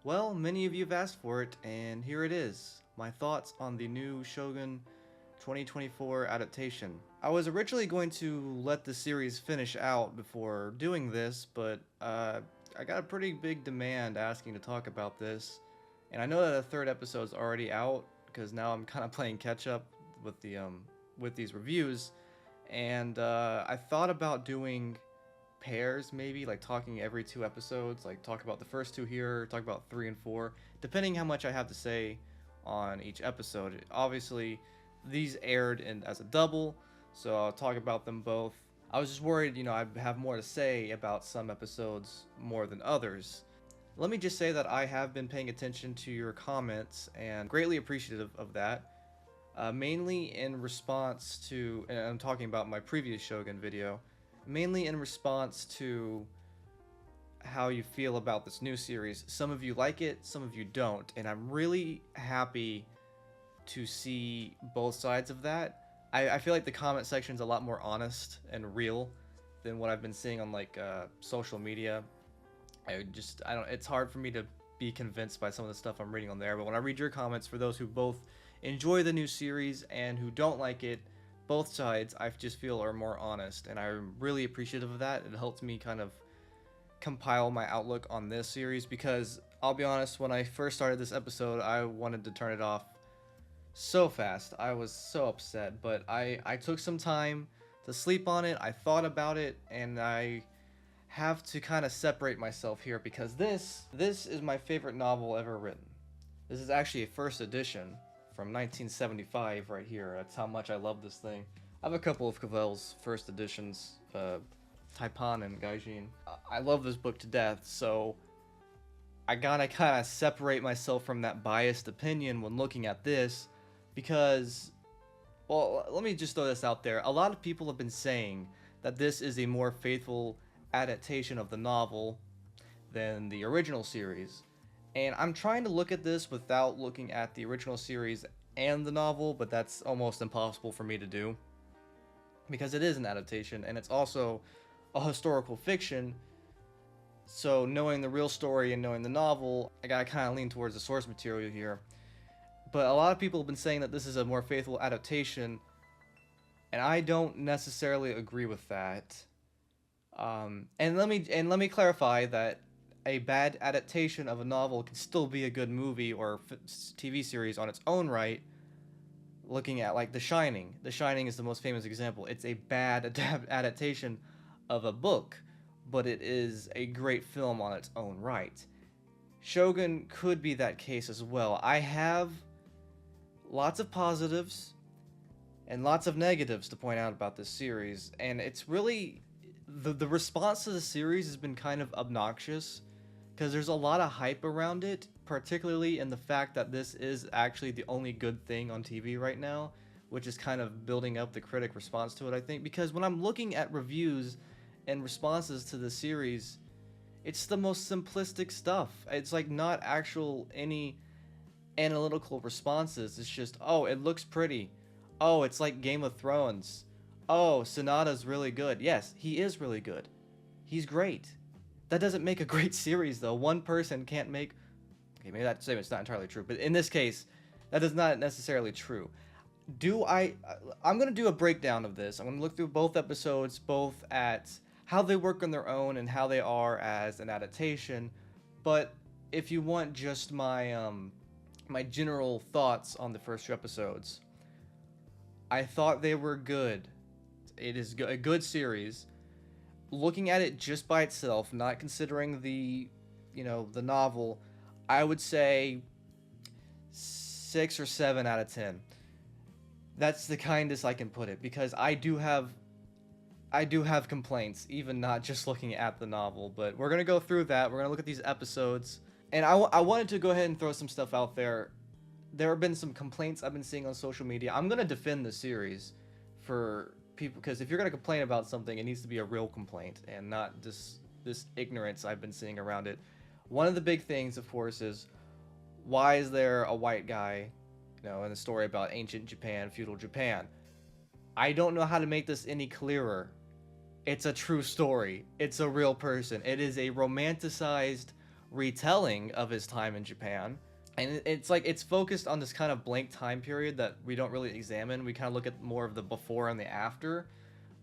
Well, many of you have asked for it, and here it is. My thoughts on the new Shogun 2024 adaptation. I was originally going to let the series finish out before doing this, but I got a pretty big demand asking to talk about this. And I know that a third episode's already out, because now I'm kind of playing catch up with with these reviews. And I thought about doing pairs, maybe like talking every 2 episodes, like talk about the first two here, talk about 3 and 4, depending how much I have to say on each episode. Obviously these aired as a double, so I'll talk about them both. I was just worried, I'd have more to say about some episodes more than others. Let me just say that I have been paying attention to your comments and greatly appreciative of that. Mainly in response to, and I'm talking about my previous Shogun video, mainly in response to how you feel about this new series. Some of you like it, some of you don't, and I'm really happy to see both sides of that. I feel like the comment section's a lot more honest and real than what I've been seeing on social media. It's hard for me to be convinced by some of the stuff I'm reading on there, but when I read your comments, for those who both enjoy the new series and who don't like it, both sides I just feel are more honest, and I'm really appreciative of that. It helps me kind of compile my outlook on this series, because I'll be honest, when I first started this episode I wanted to turn it off so fast. I was so upset, but I took some time to sleep on it. I thought about it, and I have to kind of separate myself here, because this is my favorite novel ever written. This is actually a first edition from 1975 right here. That's how much I love this thing. I have a couple of Cavell's first editions, Taipan and Gaijin. I love this book to death, so I gotta kind of separate myself from that biased opinion when looking at this, because, well, let me just throw this out there. A lot of people have been saying that this is a more faithful adaptation of the novel than the original series. And I'm trying to look at this without looking at the original series and the novel, but that's almost impossible for me to do, because it is an adaptation and it's also a historical fiction. So knowing the real story and knowing the novel, I gotta kind of lean towards the source material here. But a lot of people have been saying that this is a more faithful adaptation, and I don't necessarily agree with that. And let me clarify that a bad adaptation of a novel can still be a good movie or TV series on its own right. Looking at like The Shining. The Shining is the most famous example. It's a bad adaptation of a book, but it is a great film on its own right. Shogun could be that case as well. I have lots of positives and lots of negatives to point out about this series, and it's really the response to the series has been kind of obnoxious, because there's a lot of hype around it, particularly in the fact that this is actually the only good thing on TV right now, which is kind of building up the critic response to it, I think. Because when I'm looking at reviews and responses to the series, it's the most simplistic stuff. It's like not actual any analytical responses. It's just, oh, it looks pretty. Oh, it's like Game of Thrones. Oh, Sonata's really good. Yes, he is really good. He's great. That doesn't make a great series, though. One person can't make... Okay, maybe that statement's not entirely true, but in this case, that is not necessarily true. I'm going to do a breakdown of this. I'm going to look through both episodes, both at how they work on their own and how they are as an adaptation. But if you want just my my general thoughts on the first 2 episodes, I thought they were good. It is a good series. Looking at it just by itself, not considering the novel, I would say 6 or 7 out of 10. That's the kindest I can put it, because I do have complaints, even not just looking at the novel. But we're gonna go through that. We're gonna look at these episodes, and I wanted to go ahead and throw some stuff out there. There have been some complaints I've been seeing on social media. I'm gonna defend the series for people, because if you're gonna complain about something, it needs to be a real complaint and not this ignorance I've been seeing around it. One of the big things, of course, is why is there a white guy, in the story about ancient Japan, feudal Japan? I don't know how to make this any clearer. It's a true story. It's a real person. It is a romanticized retelling of his time in Japan. And it's like it's focused on this kind of blank time period that we don't really examine. We kind of look at more of the before and the after,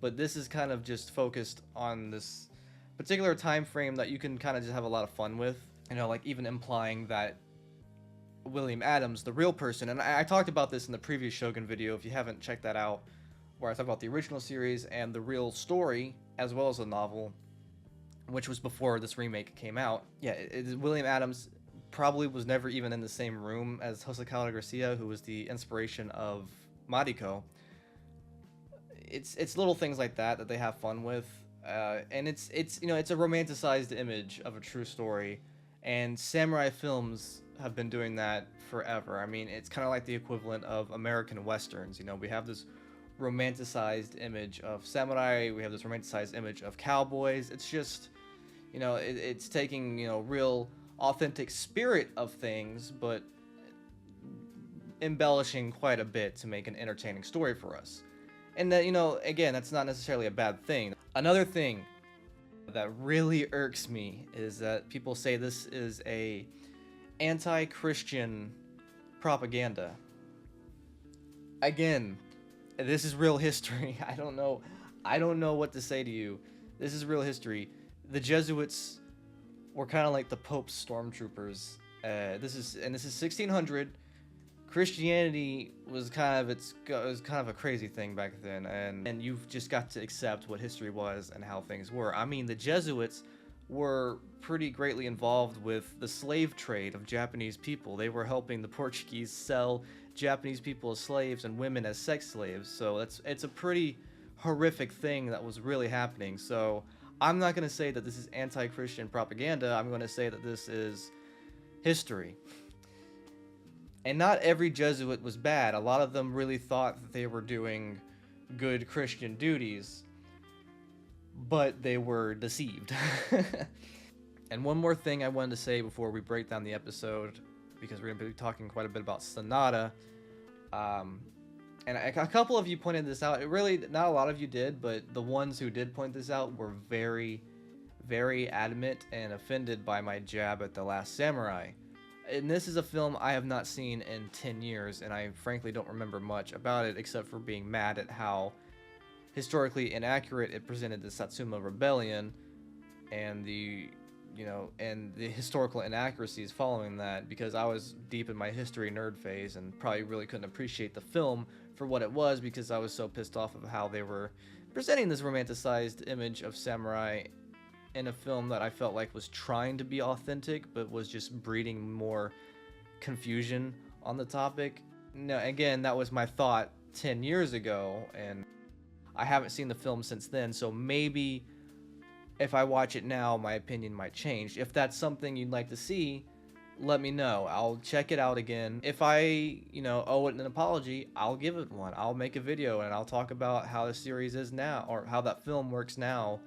but this is kind of just focused on this particular time frame that you can kind of just have a lot of fun with. You know, like even implying that William Adams, the real person, and I talked about this in the previous Shogun video, if you haven't checked that out, where I talked about the original series and the real story, as well as the novel, which was before this remake came out. Yeah, William Adams probably was never even in the same room as Hosokawa Garcia, who was the inspiration of Mariko. It's little things like that they have fun with, and it's you know, it's a romanticized image of a true story, and samurai films have been doing that forever. I mean, it's kind of like the equivalent of American westerns. You know, we have this romanticized image of samurai, we have this romanticized image of cowboys. It's just, you know, it's taking, you know, real authentic spirit of things, but embellishing quite a bit to make an entertaining story for us. And that, you know, again, that's not necessarily a bad thing. Another thing that really irks me is that people say this is a anti-Christian propaganda. Again, this is real history. I don't know what to say to you. This is real history. The Jesuits were kind of like the Pope's stormtroopers. This is 1600. Christianity was kind of a crazy thing back then, and you've just got to accept what history was and how things were. I mean, the Jesuits were pretty greatly involved with the slave trade of Japanese people. They were helping the Portuguese sell Japanese people as slaves and women as sex slaves. So it's a pretty horrific thing that was really happening. So I'm not going to say that this is anti-Christian propaganda. I'm going to say that this is history. And not every Jesuit was bad. A lot of them really thought that they were doing good Christian duties, but they were deceived. And one more thing I wanted to say before we break down the episode, because we're going to be talking quite a bit about Sonata. And a couple of you pointed this out. It really, not a lot of you did, but the ones who did point this out were very, very adamant and offended by my jab at The Last Samurai. And this is a film I have not seen in 10 years, and I frankly don't remember much about it except for being mad at how historically inaccurate it presented the Satsuma Rebellion and the, you know, and the historical inaccuracies following that, because I was deep in my history nerd phase and probably really couldn't appreciate the film for what it was because I was so pissed off of how they were presenting this romanticized image of samurai in a film that I felt like was trying to be authentic but was just breeding more confusion on the topic. No, again, that was my thought 10 years ago, and I haven't seen the film since then, so maybe if I watch it now, my opinion might change. If that's something you'd like to see, let me know. I'll check it out again. If I, you know, owe it an apology, I'll give it one. I'll make a video and I'll talk about how the series is now, or how that film works now,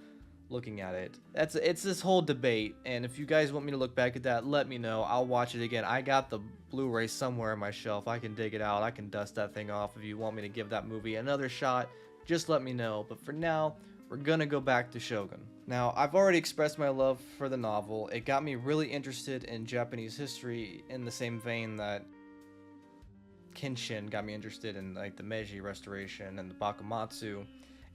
looking at it. It's this whole debate, and if you guys want me to look back at that, let me know. I'll watch it again. I got the Blu-ray somewhere on my shelf. I can dig it out. I can dust that thing off. If you want me to give that movie another shot, just let me know. But for now, we're gonna go back to Shogun. Now, I've already expressed my love for the novel. It got me really interested in Japanese history in the same vein that Kenshin got me interested in, like, the Meiji Restoration and the Bakumatsu.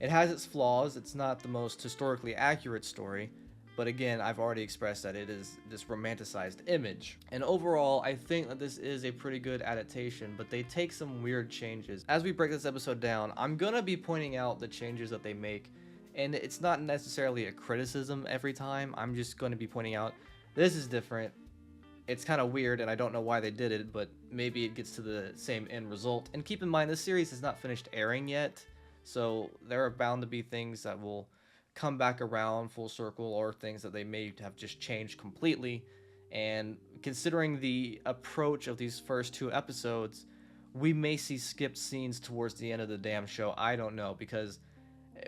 It has its flaws. It's not the most historically accurate story, but again, I've already expressed that it is this romanticized image. And overall, I think that this is a pretty good adaptation, but they take some weird changes. As we break this episode down, I'm gonna be pointing out the changes that they make, and it's not necessarily a criticism every time. I'm just going to be pointing out, this is different. It's kind of weird, and I don't know why they did it, but maybe it gets to the same end result. And keep in mind, this series has not finished airing yet, so there are bound to be things that will come back around full circle, or things that they may have just changed completely. And considering the approach of these first 2 episodes, we may see skipped scenes towards the end of the damn show. I don't know, because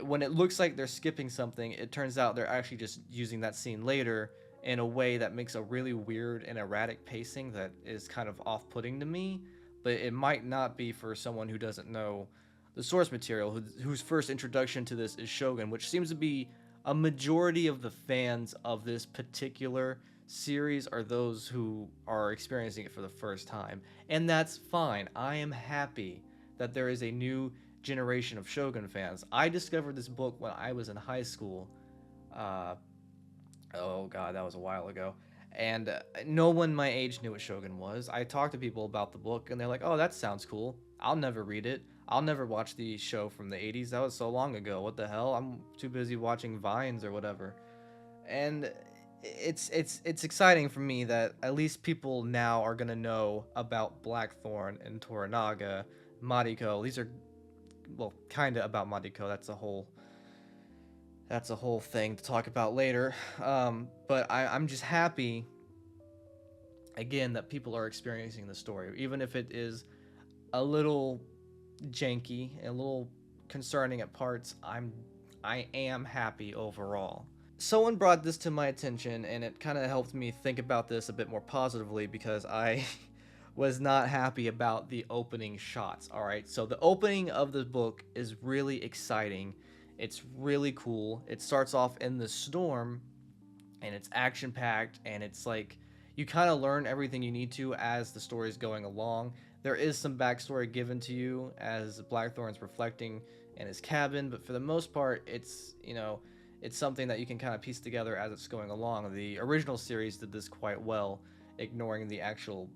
when it looks like they're skipping something, it turns out they're actually just using that scene later in a way that makes a really weird and erratic pacing that is kind of off-putting to me. But it might not be for someone who doesn't know the source material, whose first introduction to this is Shogun, which seems to be a majority of the fans of this particular series are those who are experiencing it for the first time. And that's fine. I am happy that there is a new generation of Shogun fans. I discovered this book when I was in high school. Uh, oh god, that was a while ago. And no one my age knew what Shogun was. I talked to people about the book, and they're like, "Oh, that sounds cool. I'll never read it. I'll never watch the show from the '80s. That was so long ago. What the hell? I'm too busy watching Vines or whatever." And it's exciting for me that at least people now are gonna know about Blackthorn and Toranaga, Mariko. These are, well, kind of about Mariko. That's a whole thing to talk about later. But I'm just happy, again, that people are experiencing the story, even if it is a little janky and a little concerning at parts. I am happy overall. Someone brought this to my attention, and it kind of helped me think about this a bit more positively because I was not happy about the opening shots. All right, so the opening of the book is really exciting. It's really cool. It starts off in the storm, and it's action packed, and it's like you kind of learn everything you need to as the story is going along. There is some backstory given to you as Blackthorn's reflecting in his cabin, but for the most part, it's something that you can kind of piece together as it's going along. The original series did this quite well, ignoring the actual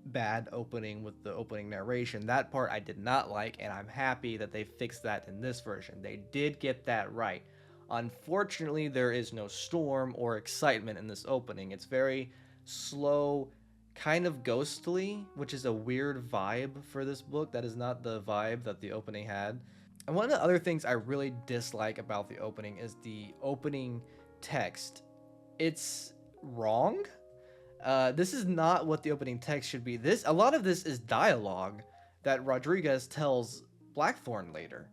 bad opening with the opening narration. That part I did not like, and I'm happy that they fixed that in this version. They did get that right. Unfortunately, there is no storm or excitement in this opening. It's very slow, kind of ghostly, which is a weird vibe for this book. That is not the vibe that the opening had. And one of the other things I really dislike about the opening is the opening text. It's wrong. This is not what the opening text should be. A lot of this is dialogue that Rodriguez tells Blackthorn later.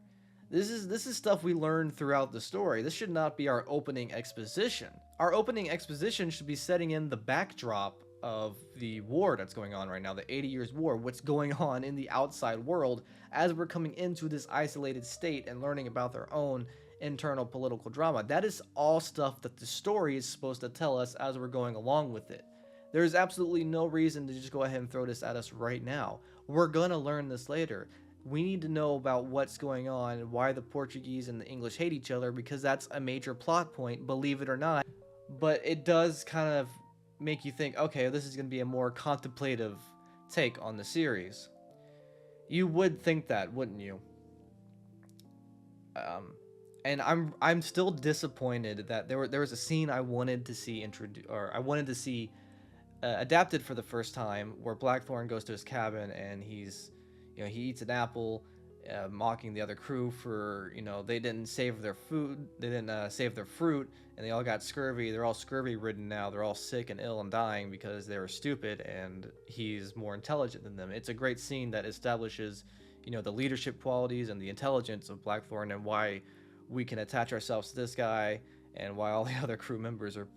This is stuff we learn throughout the story. This should not be our opening exposition. Our opening exposition should be setting in the backdrop of the war that's going on right now, the 80 Years War, what's going on in the outside world as we're coming into this isolated state and learning about their own internal political drama. That is all stuff that the story is supposed to tell us as we're going along with it. There's absolutely no reason to just go ahead and throw this at us right now. We're gonna learn this later. We need to know about what's going on and why the Portuguese and the English hate each other, because that's a major plot point, believe it or not. But it does kind of make you think, okay, this is going to be a more contemplative take on the series. You would think that, wouldn't you? And I'm still disappointed that there was a scene I wanted to see adapted for the first time, where Blackthorn goes to his cabin and he eats an apple, mocking the other crew for, they didn't save their food, they didn't save their fruit, and they all got scurvy. They're all scurvy ridden now. They're all sick and ill and dying because they were stupid, and he's more intelligent than them. It's a great scene that establishes, the leadership qualities and the intelligence of Blackthorn, and why we can attach ourselves to this guy, and why all the other crew members are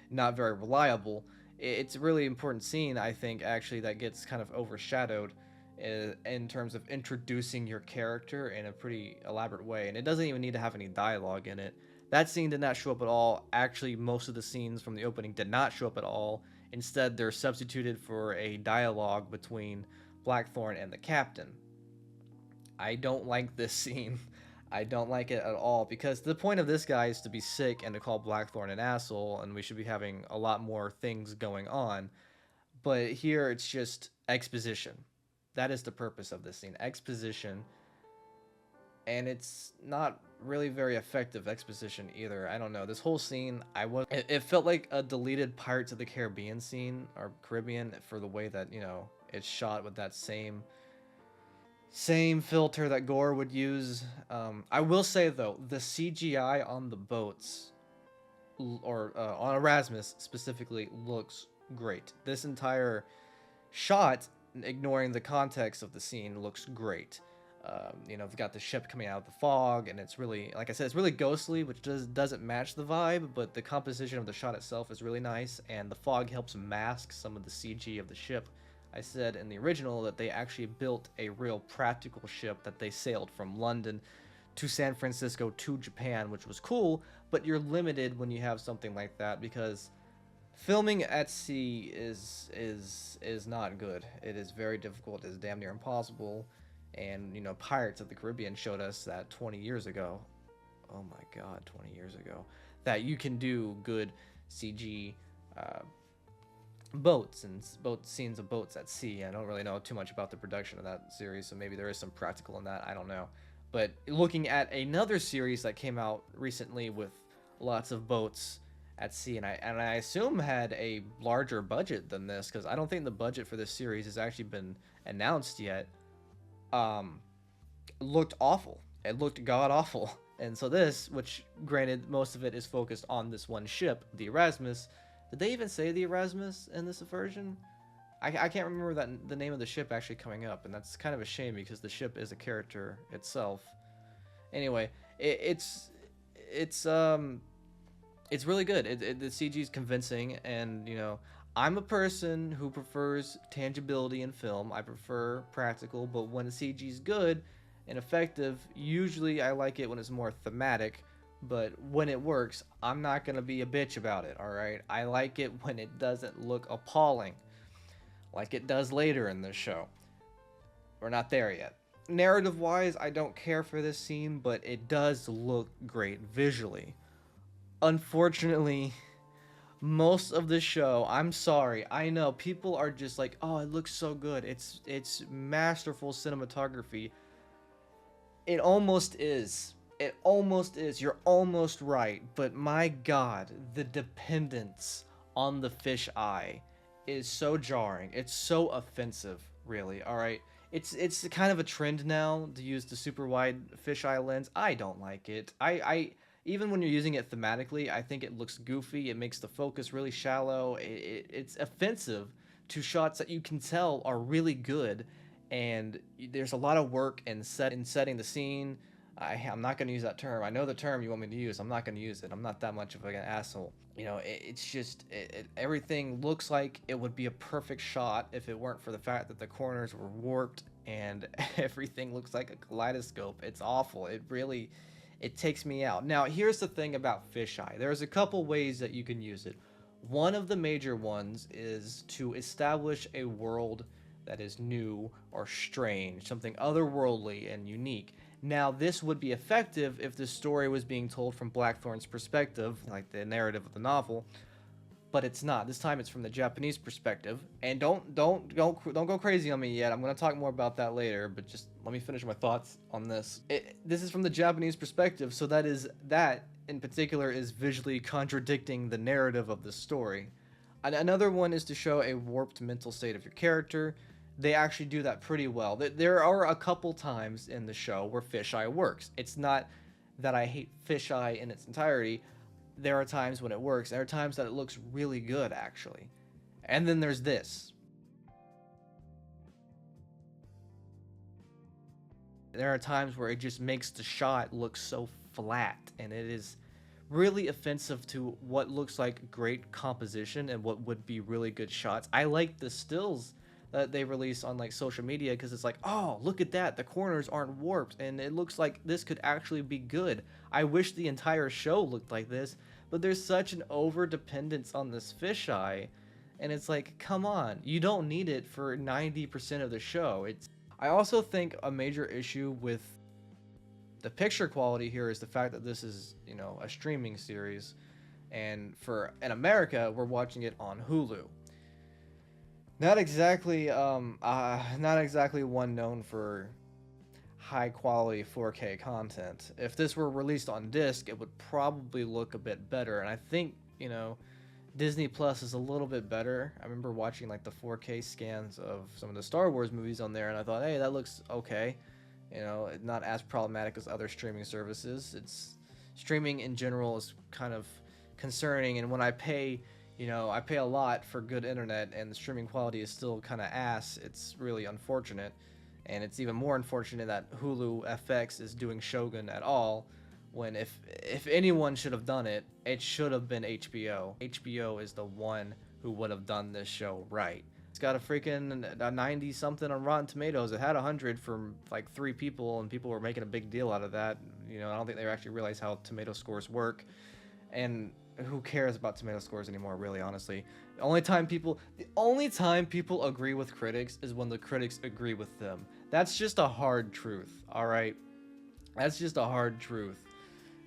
not very reliable. It's a really important scene, I think, actually, that gets kind of overshadowed in terms of introducing your character in a pretty elaborate way. And it doesn't even need to have any dialogue in it. That scene did not show up at all. Actually, most of the scenes from the opening did not show up at all. Instead, they're substituted for a dialogue between Blackthorn and the captain. I don't like this scene. I don't like it at all, because the point of this guy is to be sick and to call Blackthorn an asshole, and we should be having a lot more things going on. But here it's just exposition. That is the purpose of this scene, exposition. And it's not really very effective exposition either. I don't know. This whole scene, it felt like a deleted Pirates of the Caribbean scene, or Caribbean, for the way that, it's shot with that same filter that Gore would use. I will say, though, the CGI on the boats, or on Erasmus specifically, looks great. This entire shot, ignoring the context of the scene, looks great. We've got the ship coming out of the fog, and it's really, like I said, it's really ghostly, which doesn't match the vibe, but the composition of the shot itself is really nice, and the fog helps mask some of the CG of the ship. I said in the original that they actually built a real practical ship that they sailed from London to San Francisco to Japan, which was cool, but you're limited when you have something like that, because Filming at sea is not good. It is very difficult. It is damn near impossible. And you know, Pirates of the Caribbean showed us that 20 years ago. Oh my God, 20 years ago, that you can do good CG uh, boats and boat scenes of boats at sea. I don't really know too much about the production of that series, so maybe there is some practical in that. I don't know. But looking at another series that came out recently with lots of boats at sea, and I assume had a larger budget than this, because I don't think the budget for this series has actually been announced yet. Um, looked awful. It looked god awful. And so this, which granted most of it is focused on this one ship, the Erasmus. Did they even say the Erasmus in this version? I can't remember the name of the ship actually coming up, and that's kind of a shame because the ship is a character itself. Anyway, it's really good. The CG is convincing, and you know, I'm a person who prefers tangibility in film. I prefer practical, but when the CG is good and effective, usually I like it when it's more thematic. But when it works, I'm not gonna be a bitch about it. All right, I like it when it doesn't look appalling, like it does later in the show. We're not there yet. Narrative-wise, I don't care for this scene, but it does look great visually. Unfortunately, most of the show, I'm sorry, I know people are just like, oh, it looks so good, it's masterful cinematography. It almost is. It almost is. You're almost right. But my God, the dependence on the fish eye is so jarring. It's so offensive, really. All right. It's kind of a trend now to use the super wide fisheye lens. I don't like it. I even when you're using it thematically, I think it looks goofy. It makes the focus really shallow. It's offensive to shots that you can tell are really good, and there's a lot of work in setting the scene. I'm not going to use that term. I know the term you want me to use. I'm not going to use it. I'm not that much of an asshole. You know, it's just everything looks like it would be a perfect shot if it weren't for the fact that the corners were warped and everything looks like a kaleidoscope. It's awful. It takes me out. Now, here's the thing about fisheye. There's a couple ways that you can use it. One of the major ones is to establish a world that is new or strange, something otherworldly and unique. Now, this would be effective if the story was being told from Blackthorn's perspective, like the narrative of the novel, but it's not. This time, it's from the Japanese perspective. And don't go crazy on me yet. I'm going to talk more about that later, but just let me finish my thoughts on this. This is from the Japanese perspective, so that in particular is visually contradicting the narrative of the story. Another one is to show a warped mental state of your character. They actually do that pretty well. There are a couple times in the show where fisheye works. It's not that I hate fisheye in its entirety. There are times when it works. There are times that it looks really good, actually. And then there's this. There are times where it just makes the shot look so flat, and it is really offensive to what looks like great composition and what would be really good shots. I like the stills that they release on like social media because it's like, oh, look at that, the corners aren't warped and it looks like this could actually be good. I wish the entire show looked like this, but there's such an over dependence on this fisheye, and it's like, come on, you don't need it for 90% of the show. I also think a major issue with the picture quality here is the fact that this is, you know, a streaming series, and in America we're watching it on Hulu. Not exactly one known for high quality 4K content. If this were released on disc, it would probably look a bit better. And I think, you know, Disney Plus is a little bit better. I remember watching like the 4K scans of some of the Star Wars movies on there, and I thought, hey, that looks okay. You know, not as problematic as other streaming services. Streaming in general is kind of concerning, and when I pay a lot for good internet and the streaming quality is still kind of ass, it's really unfortunate. And it's even more unfortunate that Hulu FX is doing Shogun at all, when if anyone should have done it, it should have been HBO. HBO is the one who would have done this show right. It's got a freaking 90 something on Rotten Tomatoes. It had 100 from like 3 people, and people were making a big deal out of that. You know, I don't think they actually realize how tomato scores work. And who cares about tomato scores anymore, really, honestly. The only time people agree with critics is when the critics agree with them. That's just a hard truth, all right? That's just a hard truth.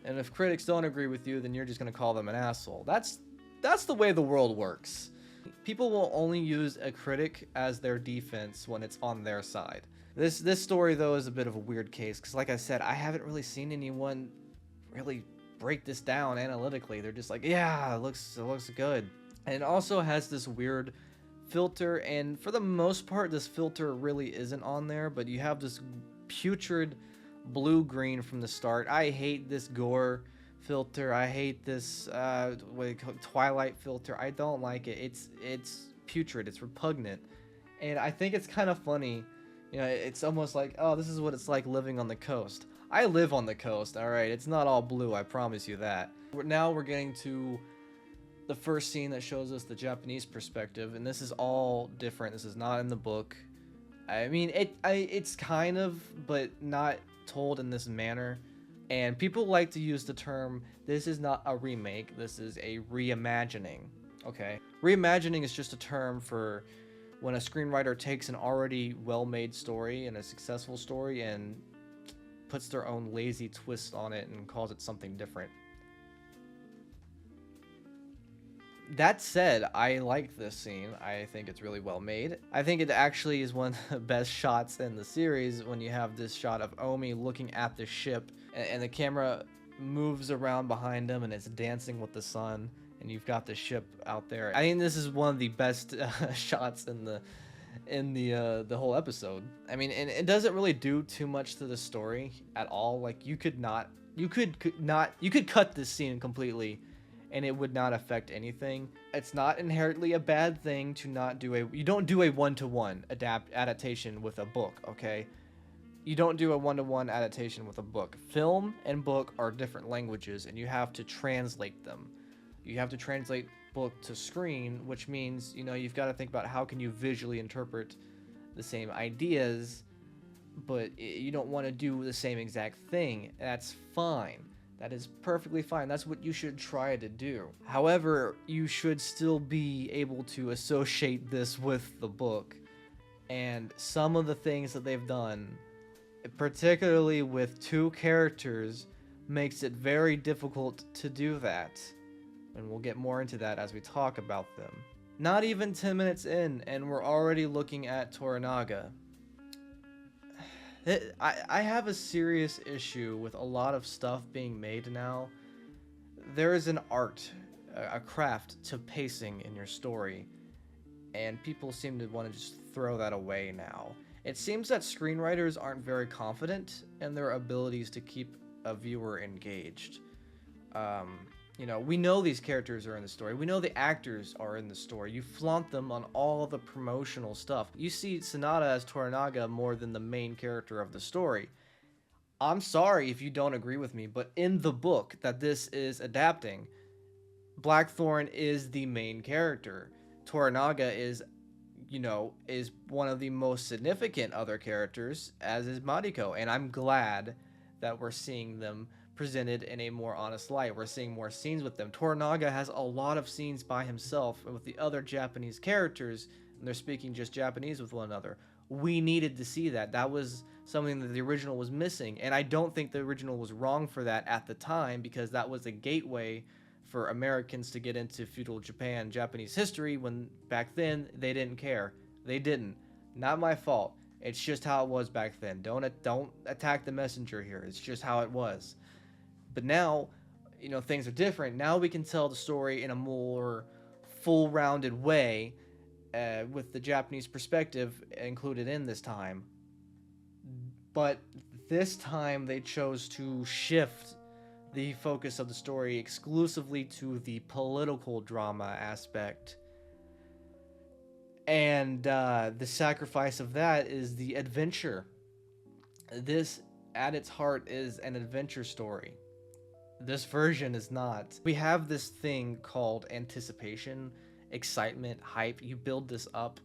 And if critics don't agree with you, then you're just going to call them an asshole. That's the way the world works. People will only use a critic as their defense when it's on their side. This story though is a bit of a weird case because, like I said, I haven't really seen anyone really break this down analytically. They're just like, yeah, it looks good. And it also has this weird filter, and for the most part this filter really isn't on there, but you have this putrid blue green from the start. I hate this gore filter. I hate this twilight filter. I don't like it. It's putrid. It's repugnant. And I think it's kind of funny. You know, it's almost like, oh, this is what it's like living on the coast. I live on the coast, all right? It's not all blue, I promise you that. Now we're getting to the first scene that shows us the Japanese perspective, and this is all different. This is not in the book. I mean, it's kind of, but not told in this manner. And people like to use the term, this is not a remake, this is a reimagining, okay? Reimagining is just a term for when a screenwriter takes an already well-made story and a successful story and puts their own lazy twist on it and calls it something different. That said, I like this scene. I think it's really well made. I think it actually is one of the best shots in the series when you have this shot of Omi looking at the ship and the camera moves around behind him and it's dancing with the sun and you've got the ship out there. I think this is one of the best shots in the whole episode. I mean, and it doesn't really do too much to the story at all. Like you could cut this scene completely and it would not affect anything. It's not inherently a bad thing to not do you don't do a one-to-one adaptation with a book, okay? You don't do a one-to-one adaptation with a book. Film and book are different languages and you have to translate them. You have to translate book to screen, which means, you know, you've got to think about how can you visually interpret the same ideas, but you don't want to do the same exact thing. That's fine. That is perfectly fine. That's what you should try to do. However, you should still be able to associate this with the book. And some of the things that they've done, particularly with two characters, makes it very difficult to do that. And we'll get more into that as we talk about them. Not even 10 minutes in, and we're already looking at Toranaga. I have a serious issue with a lot of stuff being made now. There is an art, a craft to pacing in your story, and people seem to want to just throw that away now. It seems that screenwriters aren't very confident in their abilities to keep a viewer engaged. You know, we know these characters are in the story. We know the actors are in the story. You flaunt them on all the promotional stuff. You see Sanada as Toranaga more than the main character of the story. I'm sorry if you don't agree with me, but in the book that this is adapting, Blackthorn is the main character. Toranaga is, you know, is one of the most significant other characters, as is Mariko, and I'm glad that we're seeing them presented in a more honest light. We're seeing more scenes with them. Toranaga has a lot of scenes by himself with the other Japanese characters, and they're speaking just Japanese with one another. We needed to see that. That was something that the original was missing, and I don't think the original was wrong for that at the time, because that was a gateway for Americans to get into feudal Japan, Japanese history, when back then they didn't care. They didn't. Not my fault. It's just how it was back then. Don't attack the messenger here. It's just how it was. But now, you know, things are different. Now we can tell the story in a more full-rounded way, with the Japanese perspective included in this time. But this time they chose to shift the focus of the story exclusively to the political drama aspect. And the sacrifice of that is the adventure. This, at its heart, is an adventure story. This version is not. We have this thing called anticipation, excitement, hype. You build this up.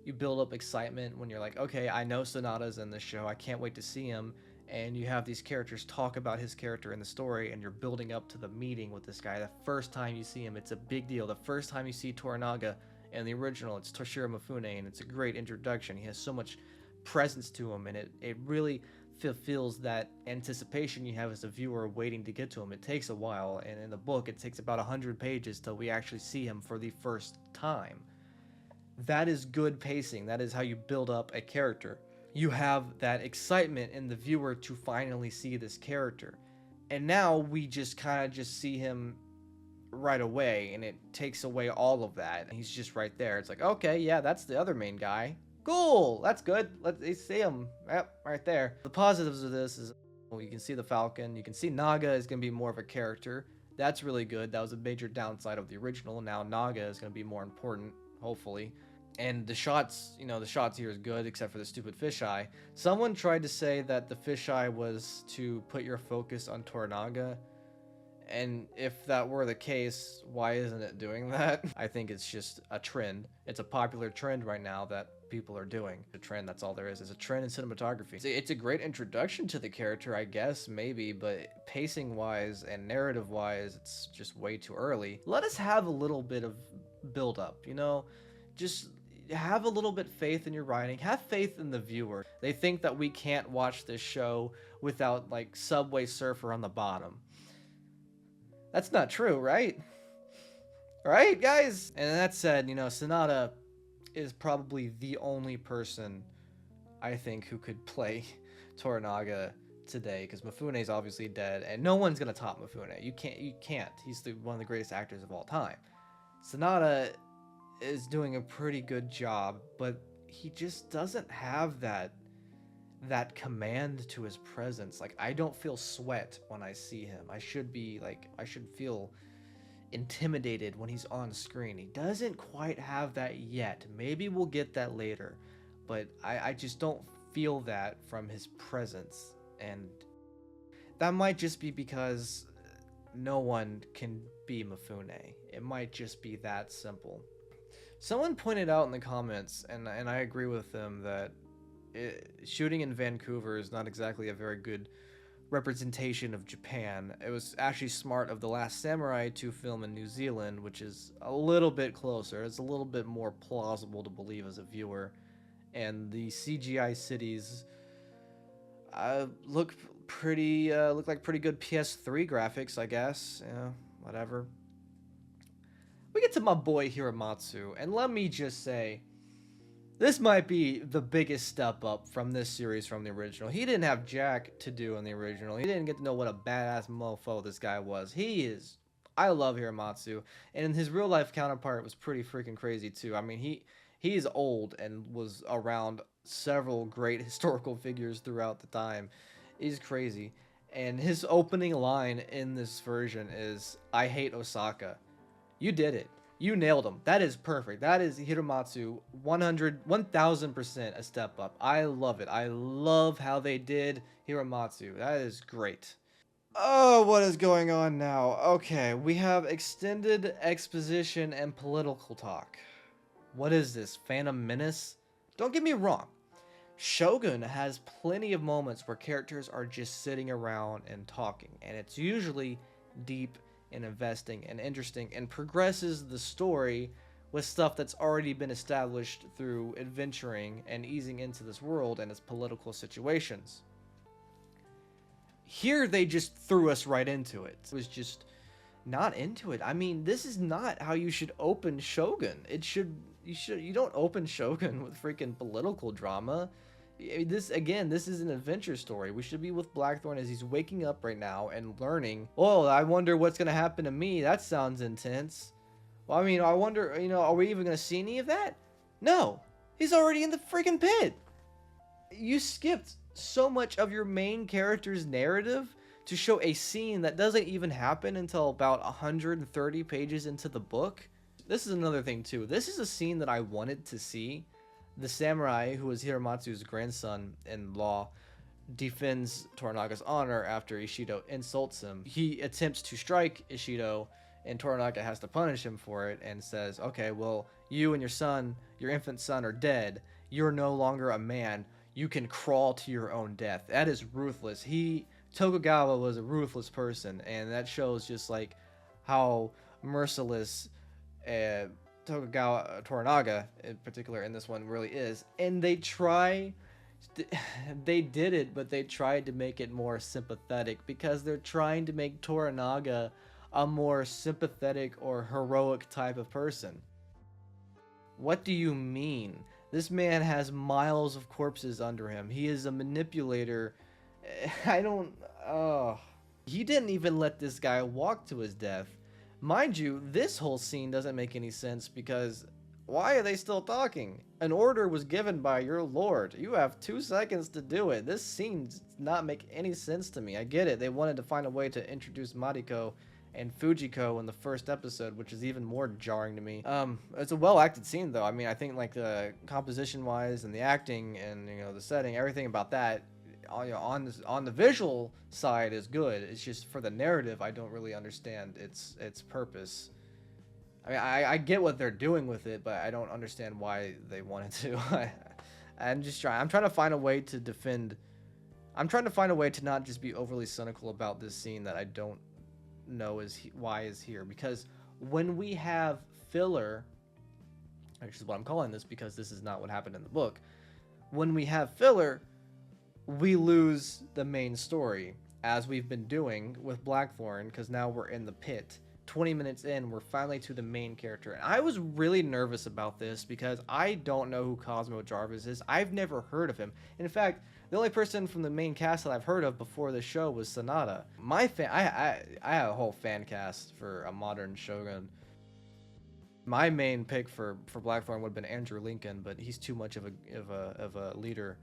You build up excitement when you're like, okay, I know Sonata's in this show. I can't wait to see him. and you have these characters talk about his character in the story, and you're building up to the meeting with this guy. The first time you see him, it's a big deal. The first time you see Toranaga in the original, it's Toshiro Mifune, and it's a great introduction. He has so much presence to him, and it really fulfills that anticipation you have as a viewer waiting to get to him. It takes a while, and in the book, it takes about 100 pages till we actually see him for the first time. That is good pacing. That is how you build up a character. You have that excitement in the viewer to finally see this character. And now we just kind of just see him right away, and it takes away all of that. He's just right there. It's like, okay, yeah, that's the other main guy. Cool, that's good. Let's see him. Yep, right there. The positives of this is, well, you can see the Falcon. You can see Naga is going to be more of a character. That's really good. That was a major downside of the original. Now Naga is going to be more important, hopefully. And the shots, the shots here is good, except for the stupid fisheye. Someone tried to say that the fisheye was to put your focus on Toranaga. And if that were the case, why isn't it doing that? I think it's just a trend. It's a popular trend right now that people are doing. A trend, that's all there is. It's a trend in cinematography. It's a great introduction to the character, I guess, maybe, but pacing-wise and narrative-wise, it's just way too early. Let us have a little bit of build-up, Just have a little bit faith in your writing. Have faith in the viewer. They think that we can't watch this show without, like, Subway Surfer on the bottom. That's not true, right? Right, guys? And that said, Sanada is probably the only person, I think, who could play Toranaga today, because Mifune is obviously dead, and no one's gonna top Mifune. You can't. He's one of the greatest actors of all time. Sanada is doing a pretty good job, but he just doesn't have that command to his presence. Like, I don't feel sweat when I see him. I should feel intimidated when he's on screen. He doesn't quite have that yet. Maybe we'll get that later, but I just don't feel that from his presence, and that might just be because no one can be Mifune. It might just be that simple. Someone pointed out in the comments, and I agree with them, that shooting in Vancouver is not exactly a very good representation of Japan. It was actually smart of The Last Samurai to film in New Zealand, which is a little bit closer. It's a little bit more plausible to believe as a viewer. And the CGI cities look like pretty good PS3 graphics, I guess. Whatever. We get to my boy Hiramatsu, and let me just say, this might be the biggest step up from this series from the original. He didn't have jack to do in the original. He didn't get to know what a badass mofo this guy was. I love Hiramatsu, and his real life counterpart was pretty freaking crazy too. I mean, he's old and was around several great historical figures throughout the time. He's crazy. And his opening line in this version is, "I hate Osaka." You did it. You nailed him. That is perfect. That is Hiramatsu 1000% a step up. I love it. I love how they did Hiramatsu. That is great. Oh, what is going on now? Okay, we have extended exposition and political talk. What is this, Phantom Menace? Don't get me wrong. Shogun has plenty of moments where characters are just sitting around and talking, and it's usually deep and investing and interesting, and progresses the story with stuff that's already been established through adventuring and easing into this world and its political situations. Here they just threw us right into it. It was just not into it. I mean, this is not how you should open Shogun. You don't open Shogun with freaking political drama. This is an adventure story. We should be with Blackthorn as he's waking up right now and learning. Oh, I wonder what's going to happen to me. That sounds intense. Well, I mean, I wonder, are we even going to see any of that? No. He's already in the freaking pit. You skipped so much of your main character's narrative to show a scene that doesn't even happen until about 130 pages into the book. This is another thing, too. This is a scene that I wanted to see. The samurai, who is Hiramatsu's grandson-in-law, defends Toranaga's honor after Ishido insults him. He attempts to strike Ishido, and Toranaga has to punish him for it and says, okay, well, you and your infant son are dead. You're no longer a man. you can crawl to your own death. That is ruthless. Tokugawa was a ruthless person, and that shows just like how merciless Tokugawa Toranaga in particular in this one really is. And they did it, but they tried to make it more sympathetic because they're trying to make Toranaga a more sympathetic or heroic type of person. What do you mean? This man has miles of corpses under him. He is a manipulator. I don't... Oh. He didn't even let this guy walk to his death. Mind you, this whole scene doesn't make any sense because why are they still talking? An order was given by your lord. You have 2 seconds to do it. This scene does not make any sense to me. I get it. They wanted to find a way to introduce Mariko and Fujiko in the first episode, which is even more jarring to me. It's a well-acted scene, though. I mean, I think like the composition-wise and the acting and the setting, everything about that, on the visual side is good. It's just for the narrative, I don't really understand its purpose. I mean, I get what they're doing with it, but I don't understand why they wanted to. I'm trying to find a way to defend. I'm trying to find a way to not just be overly cynical about this scene that I don't know why is here, because when we have filler, which is what I'm calling this because this is not what happened in the book, when we have filler, we lose the main story, as we've been doing with Blackthorn, because now we're in the pit. 20 minutes in, we're finally to the main character. And I was really nervous about this because I don't know who Cosmo Jarvis is. I've never heard of him. In fact, the only person from the main cast that I've heard of before the show was Sanada. I have a whole fan cast for a modern Shogun. My main pick for Blackthorn would have been Andrew Lincoln, but he's too much of a leader,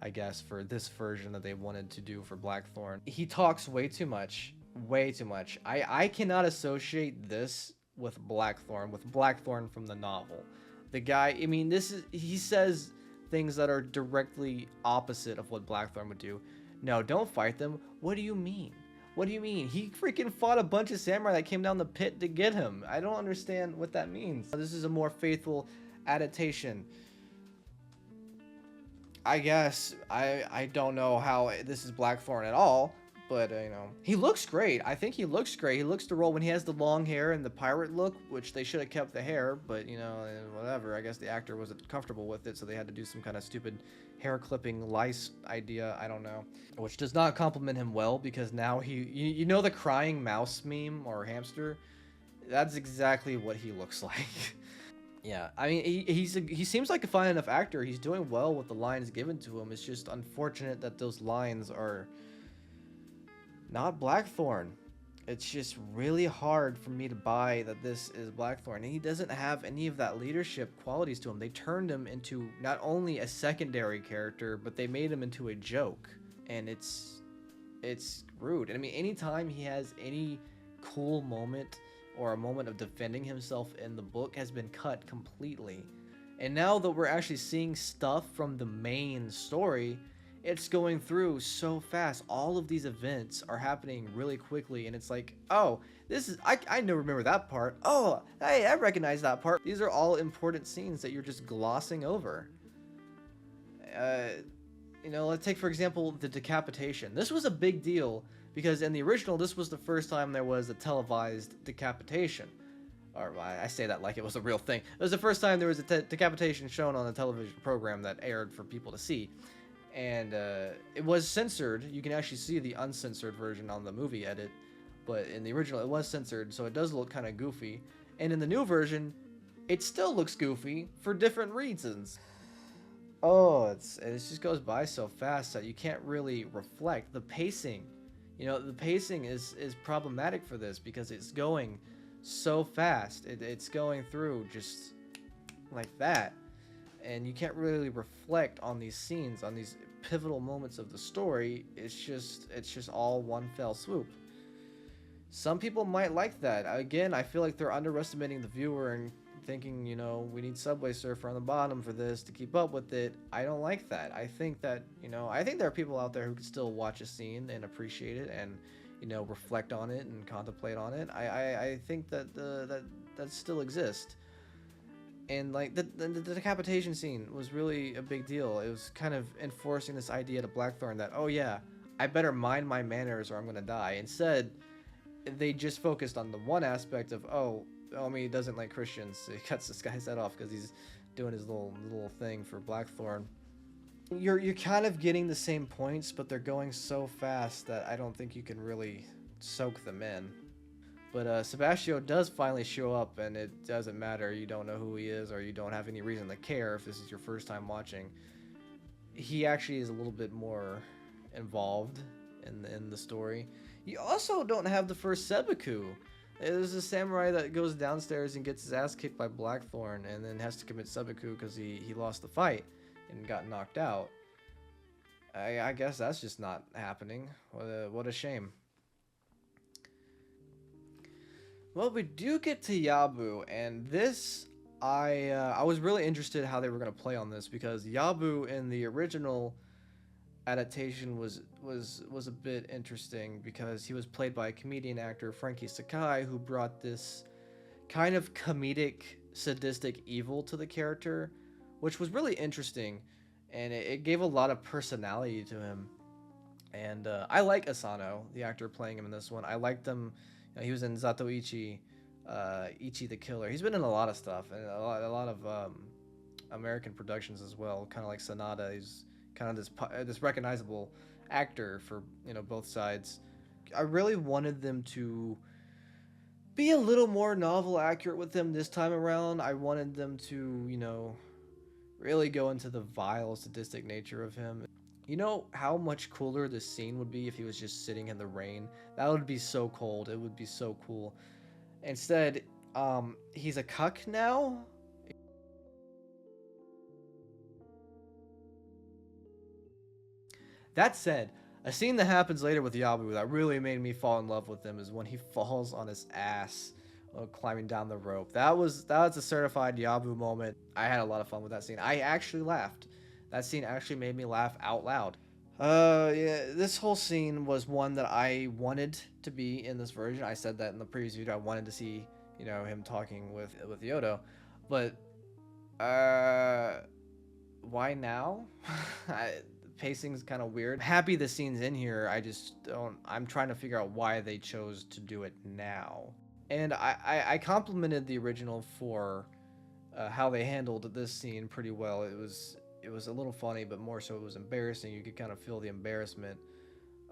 I guess, for this version that they wanted to do for Blackthorn. He talks way too much. Way too much. I cannot associate this with Blackthorn from the novel. The guy, I mean, he says things that are directly opposite of what Blackthorn would do. No, don't fight them. What do you mean? What do you mean? He freaking fought a bunch of samurai that came down the pit to get him. I don't understand what that means. This is a more faithful adaptation. I guess I don't know how this is Blackthorn at all. But, he looks great. I think he looks great. He looks the role when he has the long hair and the pirate look, which they should have kept the hair, but, whatever. I guess the actor wasn't comfortable with it, so they had to do some kind of stupid hair clipping lice idea. I don't know. Which does not compliment him well, because now you know the crying mouse meme or hamster? That's exactly what he looks like. Yeah, I mean, he seems like a fine enough actor. He's doing well with the lines given to him. It's just unfortunate that those lines are not Blackthorn. It's just really hard for me to buy that this is Blackthorn. And he doesn't have any of that leadership qualities to him. They turned him into not only a secondary character, but they made him into a joke. And it's rude. And I mean, anytime he has any cool moment or a moment of defending himself in the book has been cut completely. And now that we're actually seeing stuff from the main story, it's going through so fast. All of these events are happening really quickly, and it's like, oh, this is I never remember that part. Oh, I recognize that part. These are all important scenes that you're just glossing over. Let's take for example the decapitation. This was a big deal because in the original, this was the first time there was a televised decapitation. Or I say that like it was a real thing. It was the first time there was a decapitation shown on a television program that aired for people to see. And it was censored. You can actually see the uncensored version on the movie edit, but in the original it was censored, so it does look kind of goofy. And in the new version, it still looks goofy for different reasons. Oh, it just goes by so fast that you can't really reflect. The pacing, the pacing is problematic for this because it's going so fast. It's going through just like that. And you can't really reflect on these scenes, on these pivotal moments of the story. It's just all one fell swoop. Some people might like that. Again, I feel like they're underestimating the viewer and thinking, we need Subway Surfer on the bottom for this to keep up with it. I don't like that. I think that, I think there are people out there who can still watch a scene and appreciate it and, reflect on it and contemplate on it. I think that that still exists. And like the decapitation scene was really a big deal. It was kind of enforcing this idea to Blackthorn that, oh yeah, I better mind my manners or I'm gonna die. Instead, they just focused on the one aspect of, oh, Omi doesn't like Christians, so he cuts this guy's head off because he's doing his little thing for Blackthorn. You're kind of getting the same points, but they're going so fast that I don't think you can really soak them in. But Sebastio does finally show up, and it doesn't matter. You don't know who he is, or you don't have any reason to care if this is your first time watching. He actually is a little bit more involved in the story. You also don't have the first seppuku. There's a samurai that goes downstairs and gets his ass kicked by Blackthorn, and then has to commit seppuku because he lost the fight and got knocked out. I guess that's just not happening. What a shame. Well, we do get to Yabu, and this, I was really interested how they were going to play on this, because Yabu in the original adaptation was a bit interesting, because he was played by a comedian actor, Frankie Sakai, who brought this kind of comedic, sadistic evil to the character, which was really interesting, and it gave a lot of personality to him. And I like Asano, the actor playing him in this one. I liked him. He was in Zatoichi, Ichi the Killer. He's been in a lot of stuff, and a lot of American productions as well. Kind of like Sanada. He's kind of this recognizable actor for both sides. I really wanted them to be a little more novel accurate with him this time around. I wanted them to really go into the vile, sadistic nature of him. You know how much cooler this scene would be if he was just sitting in the rain? That would be so cold. It would be so cool. Instead, he's a cuck now? That said, a scene that happens later with Yabu that really made me fall in love with him is when he falls on his ass while climbing down the rope. That's a certified Yabu moment. I had a lot of fun with that scene. I actually laughed. That scene actually made me laugh out loud. Yeah, this whole scene was one that I wanted to be in this version. I said that in the previous video. I wanted to see, him talking with Yodo, but why now? Pacing's kind of weird. I'm happy the scene's in here. I just don't. I'm trying to figure out why they chose to do it now. And I complimented the original for how they handled this scene pretty well. It was a little funny, but more so it was embarrassing. You could kind of feel the embarrassment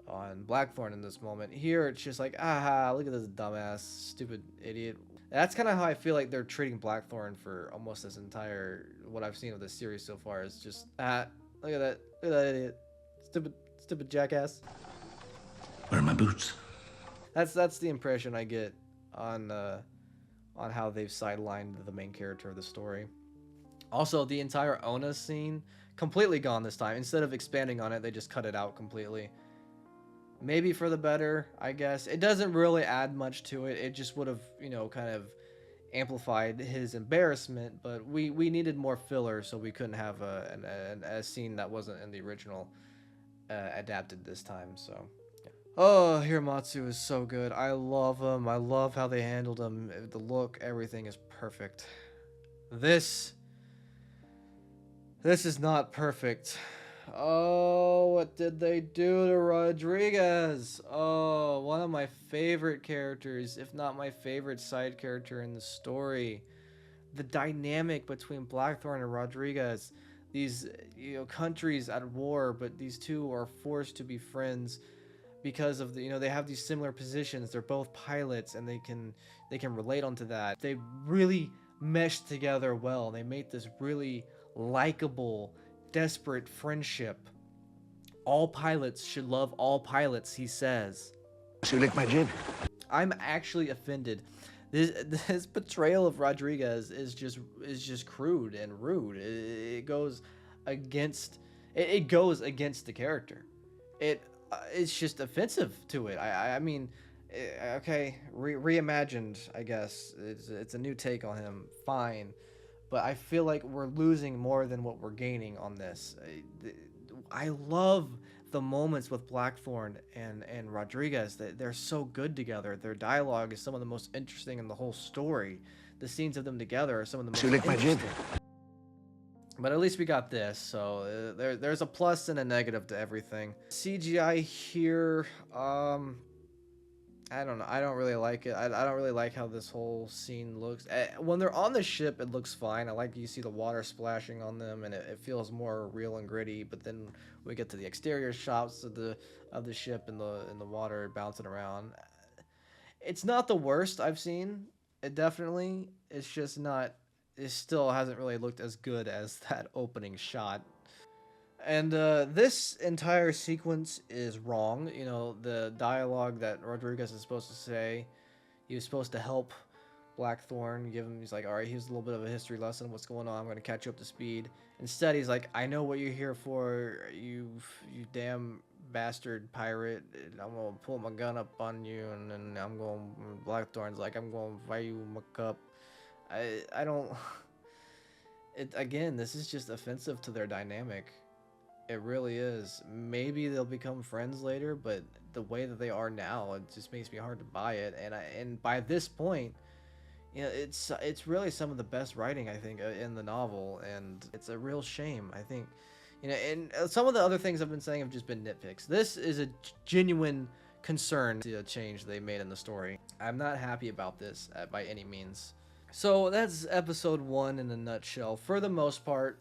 on Blackthorn in this moment. Here, it's just like, aha, look at this dumbass, stupid idiot. That's kind of how I feel like they're treating Blackthorn for almost this entire, what I've seen of this series so far, is just, look at that idiot. Stupid jackass. Where are my boots? That's the impression I get on how they've sidelined the main character of the story. Also, the entire Ona scene, completely gone this time. Instead of expanding on it, they just cut it out completely. Maybe for the better, I guess. It doesn't really add much to it. It just would have, kind of amplified his embarrassment, but we needed more filler, so we couldn't have a scene that wasn't in the original adapted this time, so... Oh, Hiramatsu is so good. I love him. I love how they handled him. The look, everything is perfect. This is not perfect. Oh, what did they do to Rodriguez? Oh, one of my favorite characters, if not my favorite side character in the story. The dynamic between Blackthorn and Rodriguez. These, countries at war, but these two are forced to be friends because of the, they have these similar positions. They're both pilots, and they can relate onto that. They really meshed together well. They made this really likable, desperate friendship. All pilots should love all pilots, he says. So you lick my jib? I'm actually offended. This portrayal of Rodriguez is just crude and rude. It goes against the character. It's just offensive to it. I mean, okay, reimagined, I guess. It's a new take on him. Fine. But I feel like we're losing more than what we're gaining on this. I love the moments with Blackthorn and Rodriguez, they're so good together. Their dialogue is some of the most interesting in the whole story. The scenes of them together are some of the most So you lick my gin? But at least we got this, so there's a plus and a negative to everything. CGI here, I don't know. I don't really like it. I don't really like how this whole scene looks. When they're on the ship, it looks fine. I like you see the water splashing on them, and it feels more real and gritty. But then we get to the exterior shots of the ship and the water bouncing around. It's not the worst I've seen. It definitely. It's just not. It still hasn't really looked as good as that opening shot. And this entire sequence is wrong. You know, the dialogue that Rodriguez is supposed to say, he was supposed to help Blackthorn, he's like, all right, here's a little bit of a history lesson. What's going on? I'm going to catch you up to speed. Instead, he's like, I know what you're here for, you damn bastard pirate. I'm going to pull my gun up on you, and then Blackthorn's like, I'm going to fight you with my cup. I don't... Again, this is just offensive to their dynamic. It really is. Maybe they'll become friends later, but the way that they are now, it just makes me hard to buy it. And by this point, you know, it's really some of the best writing, I think, in the novel, and it's a real shame. I think, you know, and some of the other things I've been saying have just been nitpicks. This is a genuine concern to a change they made in the story. I'm not happy about this by any means. So that's episode 1 in a nutshell. For the most part,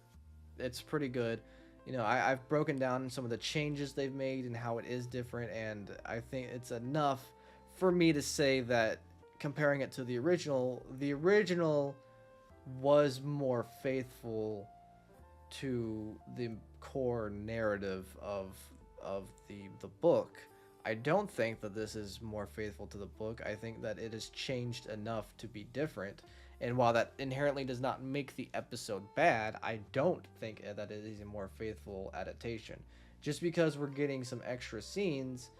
it's pretty good. You know, I've broken down some of the changes they've made and how it is different, and I think it's enough for me to say that comparing it to the original was more faithful to the core narrative of the book. I don't think that this is more faithful to the book. I think that it has changed enough to be different. And while that inherently does not make the episode bad, I don't think that it is a more faithful adaptation. Just because we're getting some extra scenes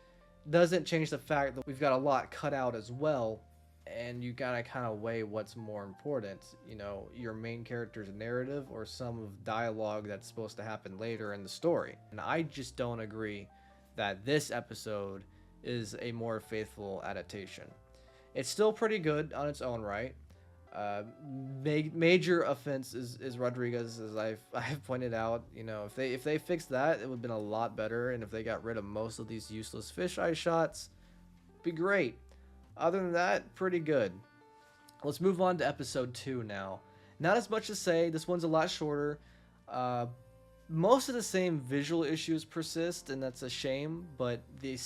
doesn't change the fact that we've got a lot cut out as well. And you gotta kind of weigh what's more important, you know, your main character's narrative or some of dialogue that's supposed to happen later in the story. And I just don't agree that this episode is a more faithful adaptation. It's still pretty good on its own right. Major offense is Rodriguez, as I've pointed out. You know, if they fixed that, it would have been a lot better. And if they got rid of most of these useless fisheye shots, it'd be great. Other than that, pretty good. Let's move on to episode 2 now. Not as much to say. This one's a lot shorter. Most of the same visual issues persist, and that's a shame. But the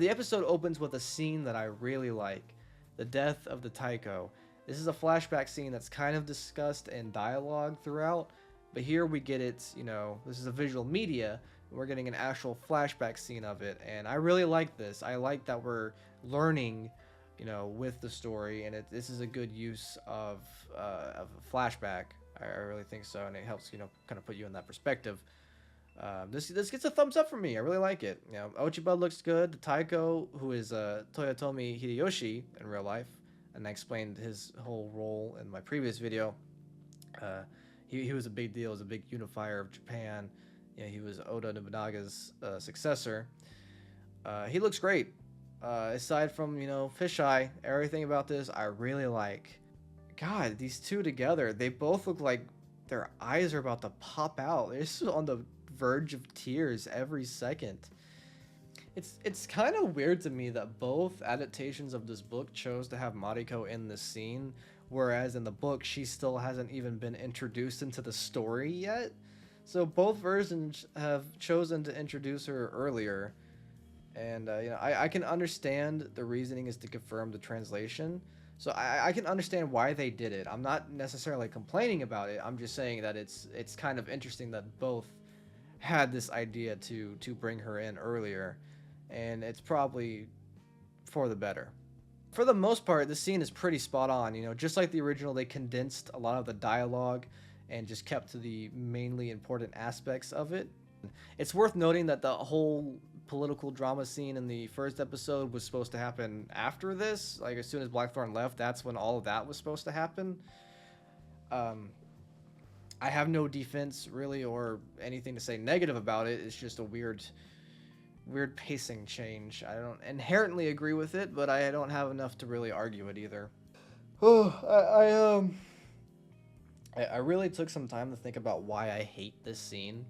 episode opens with a scene that I really like: the death of the Taiko. This is a flashback scene that's kind of discussed in dialogue throughout, but here we get it, you know, this is a visual media, and we're getting an actual flashback scene of it, and I really like this. I like that we're learning, you know, with the story, and this is a good use of a flashback. I really think so, and it helps, you know, kind of put you in that perspective. This gets a thumbs up from me. I really like it. You know, Ochiba looks good. The Taiko, who is Toyotomi Hideyoshi in real life, and I explained his whole role in my previous video. He was a big deal. He was a big unifier of Japan. You know, he was Oda Nobunaga's successor. He looks great. Aside from, you know, fisheye, everything about this I really like. God, these two together, they both look like their eyes are about to pop out. They're just on the verge of tears every second. It's kind of weird to me that both adaptations of this book chose to have Mariko in this scene, whereas in the book she still hasn't even been introduced into the story yet. So both versions have chosen to introduce her earlier, and you know, I can understand the reasoning is to confirm the translation. So I can understand why they did it. I'm not necessarily complaining about it. I'm just saying that it's kind of interesting that both had this idea to bring her in earlier, and it's probably for the better. For the most part, the scene is pretty spot on. You know, just like the original, they condensed a lot of the dialogue and just kept to the mainly important aspects of it. It's worth noting that the whole political drama scene in the first episode was supposed to happen after this. Like, as soon as Blackthorn left, that's when all of that was supposed to happen. I have no defense really or anything to say negative about it. It's just a weird weird pacing change. I don't inherently agree with it, but I don't have enough to really argue it either. Oh, I really took some time to think about why I hate this scene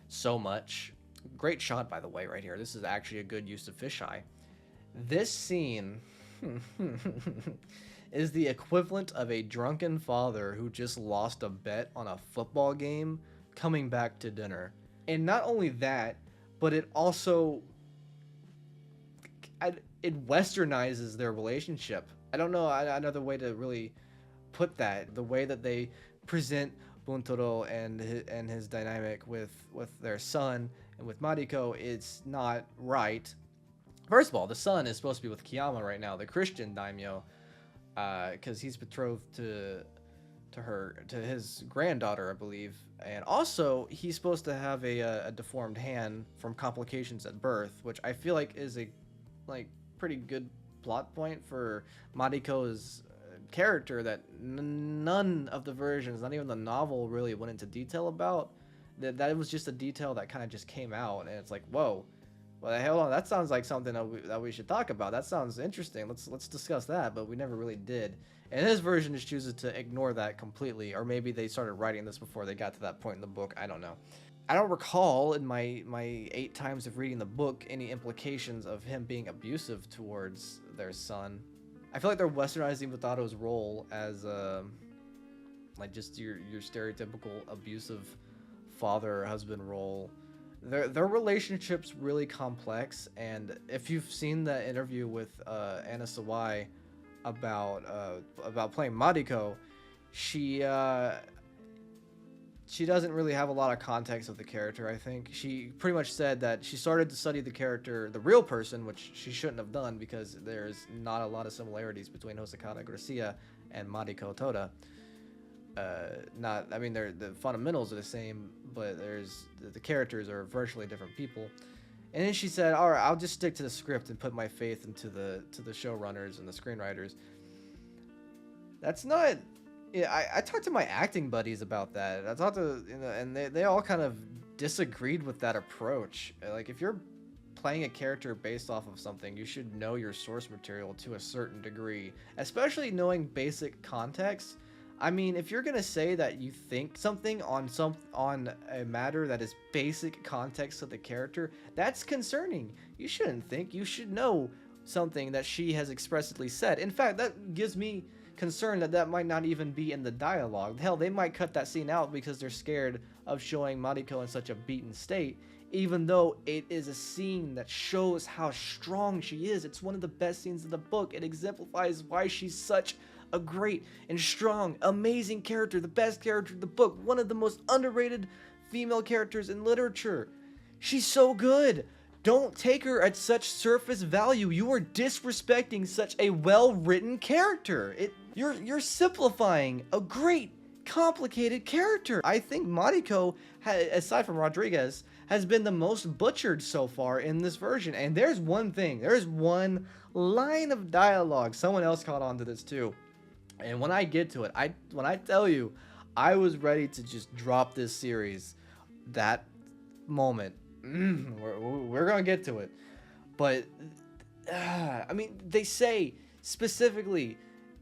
so much. Great shot, by the way, right here. This is actually a good use of fisheye. This scene is the equivalent of a drunken father who just lost a bet on a football game coming back to dinner. And not only that, but it also it westernizes their relationship. I don't know another way to really put that. The way that they present Buntoro and his dynamic with their son and with Mariko, it's not right. First of all, the son is supposed to be with Kiyama right now, the Christian daimyo, because he's betrothed to his granddaughter, I believe. And also, he's supposed to have a deformed hand from complications at birth, which I feel like is a pretty good plot point for Mariko's character that none of the versions, not even the novel, really went into detail about. That was just a detail that kind of just came out, and it's like, whoa, well, hold on, that sounds like something that we should talk about. That sounds interesting. Let's discuss that, but we never really did. And this version just chooses to ignore that completely, or maybe they started writing this before they got to that point in the book. I don't know. I don't recall in my 8 times of reading the book any implications of him being abusive towards their son. I feel like they're westernizing Wataru's role as like just your stereotypical abusive father husband role. Their relationship's really complex, and if you've seen that interview with Anna Sawai about playing Mariko, she doesn't really have a lot of context of the character. I think she pretty much said that she started to study the character, the real person, which she shouldn't have done because there's not a lot of similarities between Hosakata Gracia and Mariko Toda. The fundamentals are the same, but the characters are virtually different people. And then she said, "All right, I'll just stick to the script and put my faith into the showrunners and the screenwriters." That's not. Yeah, I talked to my acting buddies about that. I talked to, and they all kind of disagreed with that approach. Like, if you're playing a character based off of something, you should know your source material to a certain degree, especially knowing basic context. I mean, if you're gonna say that you think something on a matter that is basic context of the character, that's concerning. You shouldn't think. You should know something that she has expressly said. In fact, that gives me concern that might not even be in the dialogue. Hell, they might cut that scene out because they're scared of showing Mariko in such a beaten state, even though it is a scene that shows how strong she is. It's one of the best scenes in the book. It exemplifies why she's such a great and strong, amazing character, the best character in the book, one of the most underrated female characters in literature. She's so good. Don't take her at such surface value. You are disrespecting such a well-written character. You're simplifying a great, complicated character. I think Mariko, aside from Rodriguez, has been the most butchered so far in this version. And there's one line of dialogue. Someone else caught on to this too. And when I get to it, when I tell you, I was ready to just drop this series. That moment, we're gonna get to it. But I mean, they say specifically,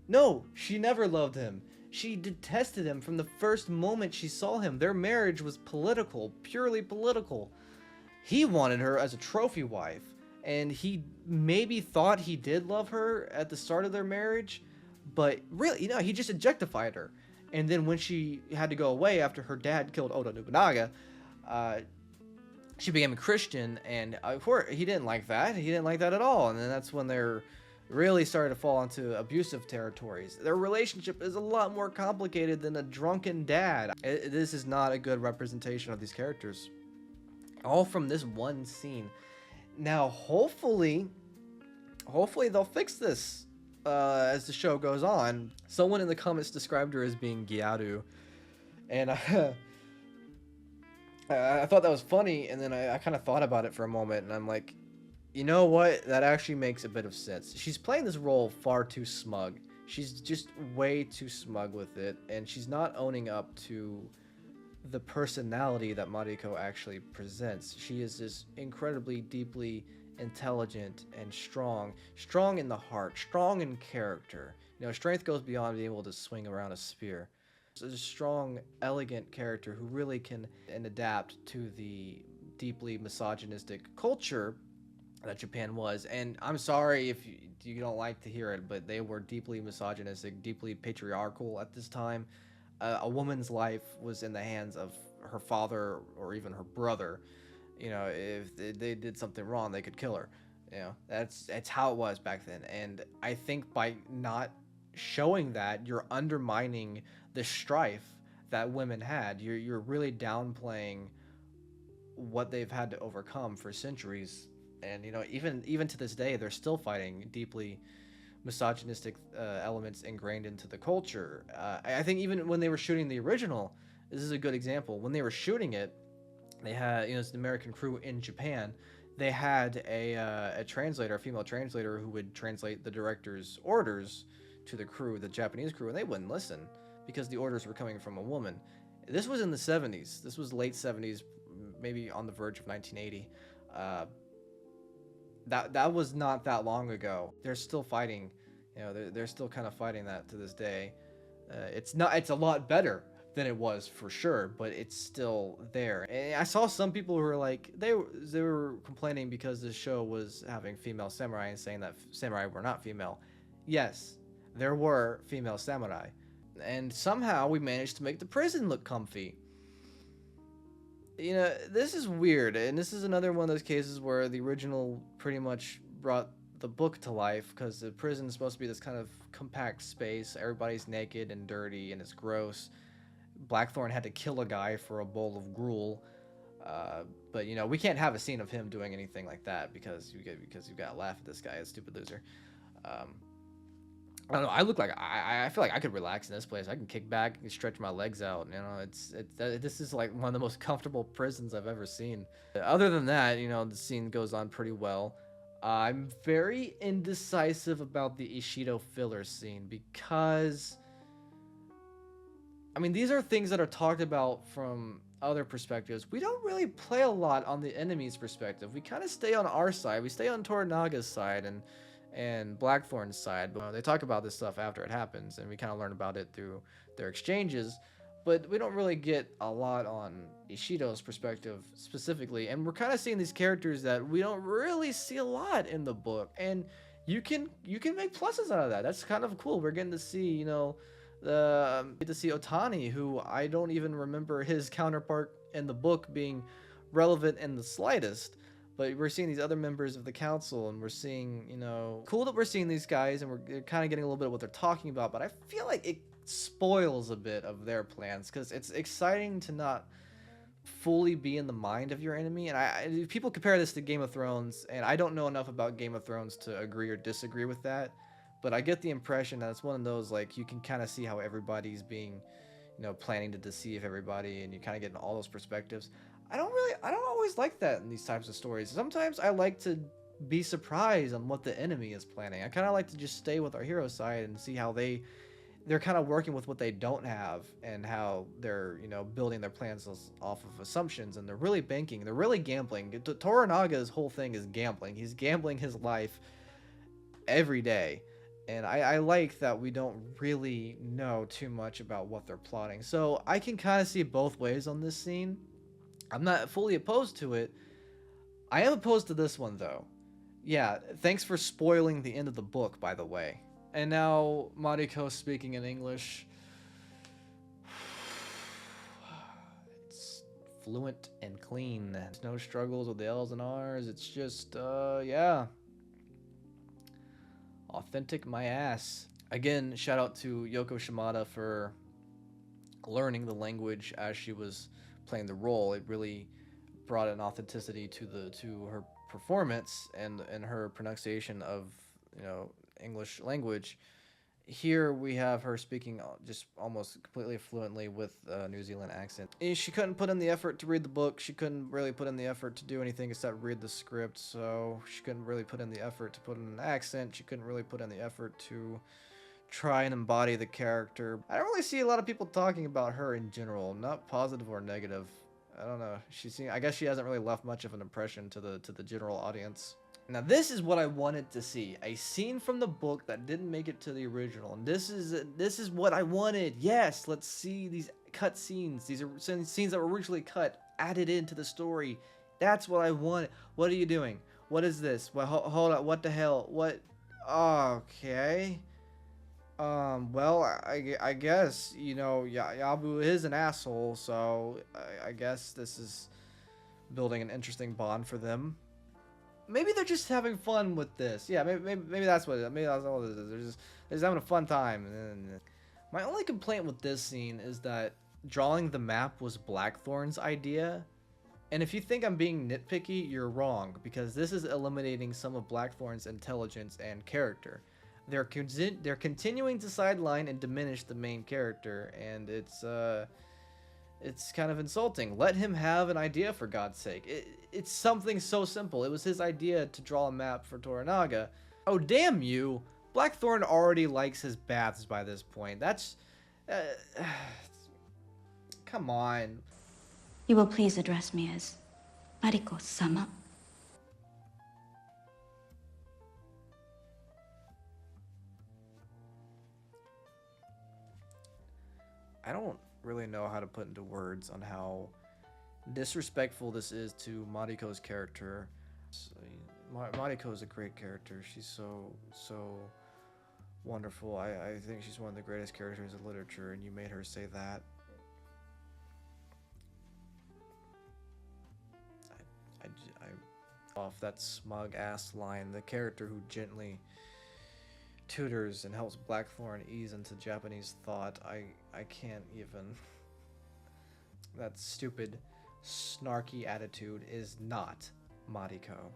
no, she never loved him. She detested him from the first moment she saw him. Their marriage was political, purely political. He wanted her as a trophy wife, and he maybe thought he did love her at the start of their marriage, but really, he just objectified her. And then when she had to go away after her dad killed Oda Nobunaga, she became a Christian, and of course, he didn't like that. He didn't like that at all. And then that's when they're really started to fall into abusive territories. Their relationship is a lot more complicated than a drunken dad. This is not a good representation of these characters. All from this one scene. Now, hopefully they'll fix this as the show goes on. Someone in the comments described her as being Gyaru, and I thought that was funny, and then I kind of thought about it for a moment, and I'm like, you know what? That actually makes a bit of sense. She's playing this role far too smug. She's just way too smug with it, and she's not owning up to the personality that Mariko actually presents. She is this incredibly deeply intelligent and strong in the heart, strong in character. You know, strength goes beyond being able to swing around a spear. It's a strong, elegant character who really can and adapt to the deeply misogynistic culture that Japan was. And I'm sorry if you don't like to hear it, but they were deeply misogynistic, deeply patriarchal at this time. A woman's life was in the hands of her father or even her brother. You know, if they did something wrong, they could kill her. You know, that's how it was back then. And I think by not showing that, you're undermining the strife that women had. You're really downplaying what they've had to overcome for centuries. And you know, even to this day, they're still fighting deeply misogynistic elements ingrained into the culture. I think even when they were shooting the original, this is a good example. When they were shooting it, they had, you know, it's an American crew in Japan. They had a translator, a female translator, who would translate the director's orders to the crew, the Japanese crew, and they wouldn't listen because the orders were coming from a woman. This was in the 70s. This was late 70s, maybe on the verge of 1980. That was not that long ago. They're still fighting, you know, they're still kind of fighting that to this day. It's a lot better than it was for sure, but it's still there. And I saw some people who were like, they were complaining because this show was having female samurai and saying that samurai were not female. Yes, there were female samurai, and somehow we managed to make the prison look comfy. You know, this is weird, and this is another one of those cases where the original pretty much brought the book to life, because the prison is supposed to be this kind of compact space. Everybody's naked and dirty, and it's gross. Blackthorn had to kill a guy for a bowl of gruel, but you know, we can't have a scene of him doing anything like that because you gotta laugh at this guy, a stupid loser. I don't know. I look like I feel like I could relax in this place. I can kick back and stretch my legs out. You know, this is like one of the most comfortable prisons I've ever seen. Other than that, you know, the scene goes on pretty well. I'm very indecisive about the Ishido filler scene because, I mean, these are things that are talked about from other perspectives. We don't really play a lot on the enemy's perspective. We kind of stay on our side. We stay on Toranaga's side and Blackthorn's side. But they talk about this stuff after it happens, and we kind of learn about it through their exchanges. But we don't really get a lot on Ishido's perspective specifically, and we're kind of seeing these characters that we don't really see a lot in the book. And you can make pluses out of that. That's kind of cool. We're getting to see, you know, get to see Otani, who I don't even remember his counterpart in the book being relevant in the slightest. But we're seeing these other members of the council, and we're seeing, you know, cool that we're seeing these guys, and we're kind of getting a little bit of what they're talking about. But I feel like it spoils a bit of their plans, because it's exciting to not fully be in the mind of your enemy. And people compare this to Game of Thrones, and I don't know enough about Game of Thrones to agree or disagree with that. But I get the impression that it's one of those, like, you can kind of see how everybody's being, you know, planning to deceive everybody, and you kind of get in all those perspectives. I don't always like that in these types of stories. Sometimes I like to be surprised on what the enemy is planning. I kind of like to just stay with our hero side and see how they're kind of working with what they don't have, and how they're, you know, building their plans off of assumptions, and they're really banking, they're really gambling. Toranaga's whole thing is gambling. He's gambling his life every day. And I like that we don't really know too much about what they're plotting. So I can kind of see both ways on this scene. I'm not fully opposed to it. I am opposed to this one, though. Yeah, thanks for spoiling the end of the book, by the way. And now Mariko speaking in English. It's fluent and clean. There's no struggles with the L's and R's. It's just, yeah. Authentic my ass. Again, shout out to Yoko Shimada for learning the language as she was playing the role. It really brought an authenticity to her performance and her pronunciation of, you know, English language. Here we have her speaking just almost completely fluently with a New Zealand accent. She couldn't put in the effort to read the book. She couldn't really put in the effort to do anything except read the script. So she couldn't really put in the effort to put in an accent. She couldn't really put in the effort to try and embody the character. I don't really see a lot of people talking about her in general, not positive or negative. I don't know. I guess she hasn't really left much of an impression to the general audience. Now this is what I wanted to see. A scene from the book that didn't make it to the original. And this is what I wanted. Yes, let's see these cut scenes. These are scenes that were originally cut, added into the story. That's what I want. What are you doing? What is this? Well, hold on. What the hell? What? Okay. Well, I guess, you know, Yabu is an asshole, so I guess this is building an interesting bond for them. Maybe they're just having fun with this. Yeah, maybe that's what it is. Maybe that's all it is. They're just having a fun time. My only complaint with this scene is that drawing the map was Blackthorn's idea. And if you think I'm being nitpicky, you're wrong, because this is eliminating some of Blackthorn's intelligence and character. They're continuing to sideline and diminish the main character, and it's kind of insulting. Let him have an idea, for God's sake. It's something so simple. It was his idea to draw a map for Toranaga. Oh, damn you! Blackthorn already likes his baths by this point. That's... come on. You will please address me as Mariko-sama. I don't really know how to put into words on how disrespectful this is to Mariko's character. Mariko is a great character. She's so wonderful. I think she's one of the greatest characters in literature, and you made her say that. I off that smug ass line. The character who gently tutors and helps Blackthorn ease into Japanese thought. I can't even. That stupid, snarky attitude is not Mariko.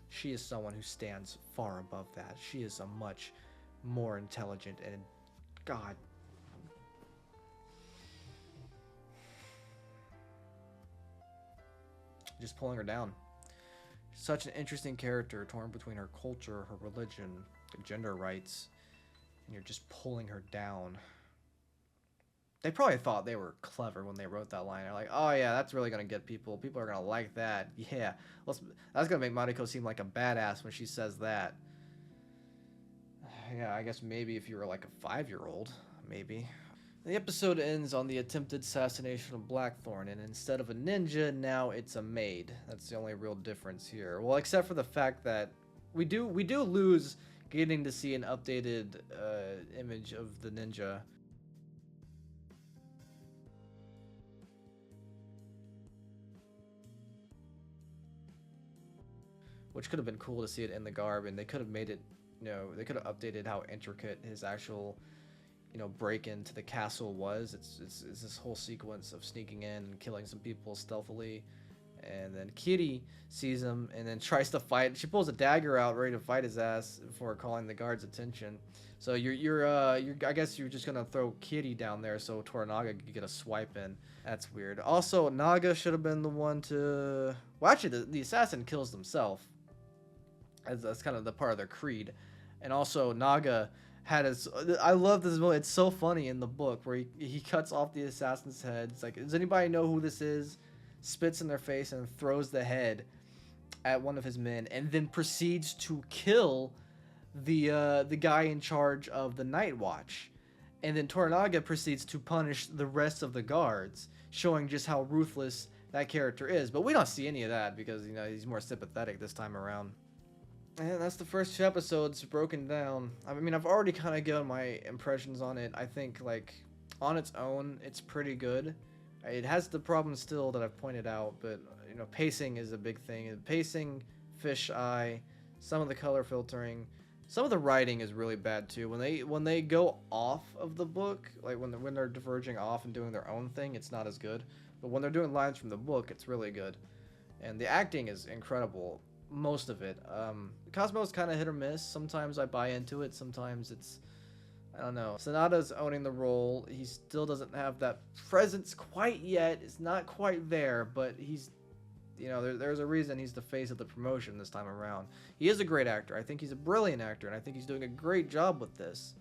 She is someone who stands far above that. She is a much more intelligent and, God, just pulling her down. Such an interesting character, torn between her culture, her religion, gender rights, and you're just pulling her down. They probably thought they were clever when they wrote that line. They're like, oh yeah, that's really gonna get people. People are gonna like that. Yeah, that's gonna make Mariko seem like a badass when she says that. Yeah, I guess maybe if you were like a 5-year-old, maybe. The episode ends on the attempted assassination of Blackthorn, and instead of a ninja, now it's a maid. That's the only real difference here. Well, except for the fact that we do lose getting to see an updated image of the ninja. Which could have been cool to see it in the garb, and they could have made it, you know, they could have updated how intricate his actual, you know, break into the castle was. It's this whole sequence of sneaking in and killing some people stealthily, and then Kitty sees him and then tries to fight. She pulls a dagger out, ready to fight his ass before calling the guards' attention. So I guess you're just gonna throw Kitty down there so Toranaga could get a swipe in. That's weird. Also, Naga should have been the one to. Well, actually, the assassin kills himself. That's kind of the part of their creed, and also Naga had his. I love this moment. It's so funny in the book where he cuts off the assassin's head. It's like, does anybody know who this is? Spits in their face and throws the head at one of his men, and then proceeds to kill the guy in charge of the night watch. And then Toranaga proceeds to punish the rest of the guards, showing just how ruthless that character is. But we don't see any of that because, you know, he's more sympathetic this time around. And that's the first 2 episodes broken down. I mean, I've already kind of given my impressions on it. I think, like, on its own, it's pretty good. It has the problems still that I've pointed out, but, you know, pacing is a big thing. Pacing, fisheye, some of the color filtering, some of the writing is really bad too. When they go off of the book, like when they're diverging off and doing their own thing, it's not as good. But when they're doing lines from the book, it's really good. And the acting is incredible. Most of it. Cosmo's kind of hit or miss. Sometimes I buy into it. Sometimes it's, I don't know. Sanada's owning the role. He still doesn't have that presence quite yet. It's not quite there, but he's, you know, there's a reason he's the face of the promotion this time around. He is a great actor. I think he's a brilliant actor, and I think he's doing a great job with this.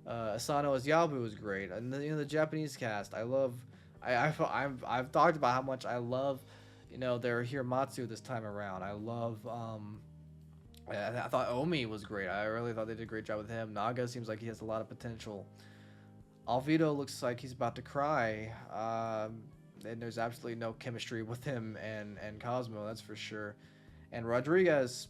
Asano as Yabu is great, and the Japanese cast. I love. I've talked about how much I love, their Hiramatsu this time around. I love. I thought Omi was great. I really thought they did a great job with him. Naga seems like he has a lot of potential. Alvito looks like he's about to cry. And there's absolutely no chemistry with him and Cosmo, that's for sure. And Rodriguez.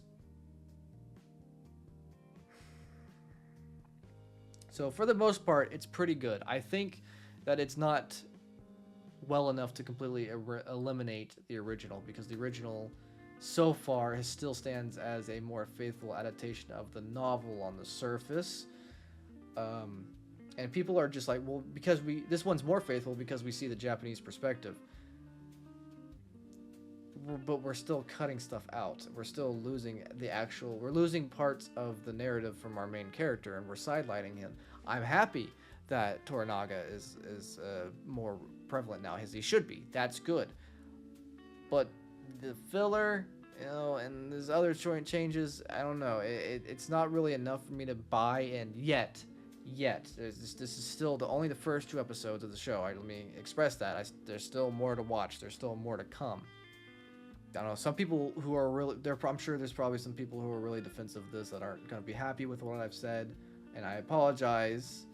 So for the most part, it's pretty good. I think that it's not well enough to completely eliminate the original, because the original so far still stands as a more faithful adaptation of the novel on the surface. And people are just like, well, because this one's more faithful because we see the Japanese perspective. But we're still cutting stuff out. We're still losing we're losing parts of the narrative from our main character, and we're sidelining him. I'm happy that Toranaga is more prevalent now, as he should be. That's good. But the filler, and there's other changes, I don't know. It's not really enough for me to buy in yet. This is still only the first 2 episodes of the show. Let me express that. There's still more to watch. There's still more to come. I don't know. Some people who are really I'm sure there's probably some people who are really defensive of this that aren't going to be happy with what I've said, and I apologize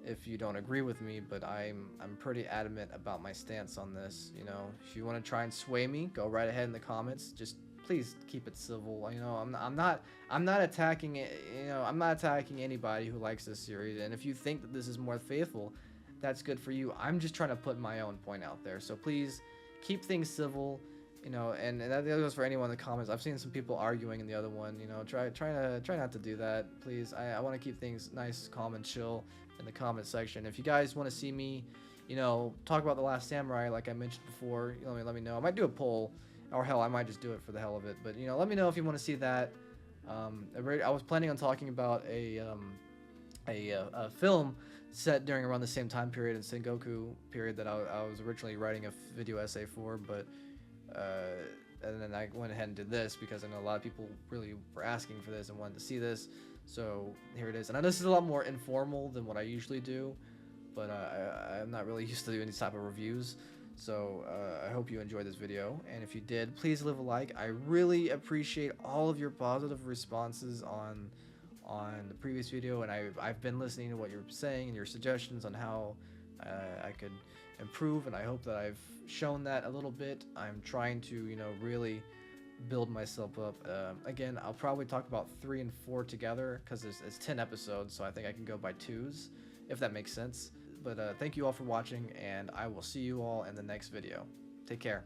if you don't agree with me, but I'm pretty adamant about my stance on this. If you want to try and sway me, go right ahead in the comments. Just please keep it civil. I'm not attacking it. I'm not attacking anybody who likes this series. And if you think that this is more faithful, that's good for you. I'm just trying to put my own point out there. So please keep things civil. And that goes for anyone in the comments. I've seen some people arguing in the other one. Try not to do that, please. I want to keep things nice, calm, and chill in the comment section. If you guys want to see me, talk about The Last Samurai, like I mentioned before, let me know. I might do a poll. Or hell, I might just do it for the hell of it. But let me know if you want to see that. I was planning on talking about a film set during around the same time period in Sengoku period that I was originally writing a video essay for, but and then I went ahead and did this because I know a lot of people really were asking for this and wanted to see this. So here it is. And I know this is a lot more informal than what I usually do, but I'm not really used to doing these type of reviews. So I hope you enjoyed this video, and if you did, please leave a like. I really appreciate all of your positive responses on the previous video, and I've been listening to what you're saying and your suggestions on how I could improve, and I hope that I've shown that a little bit. I'm trying to really build myself up. Again, I'll probably talk about 3 and 4 together because it's 10 episodes, so I think I can go by 2s, if that makes sense. But thank you all for watching, and I will see you all in the next video. Take care.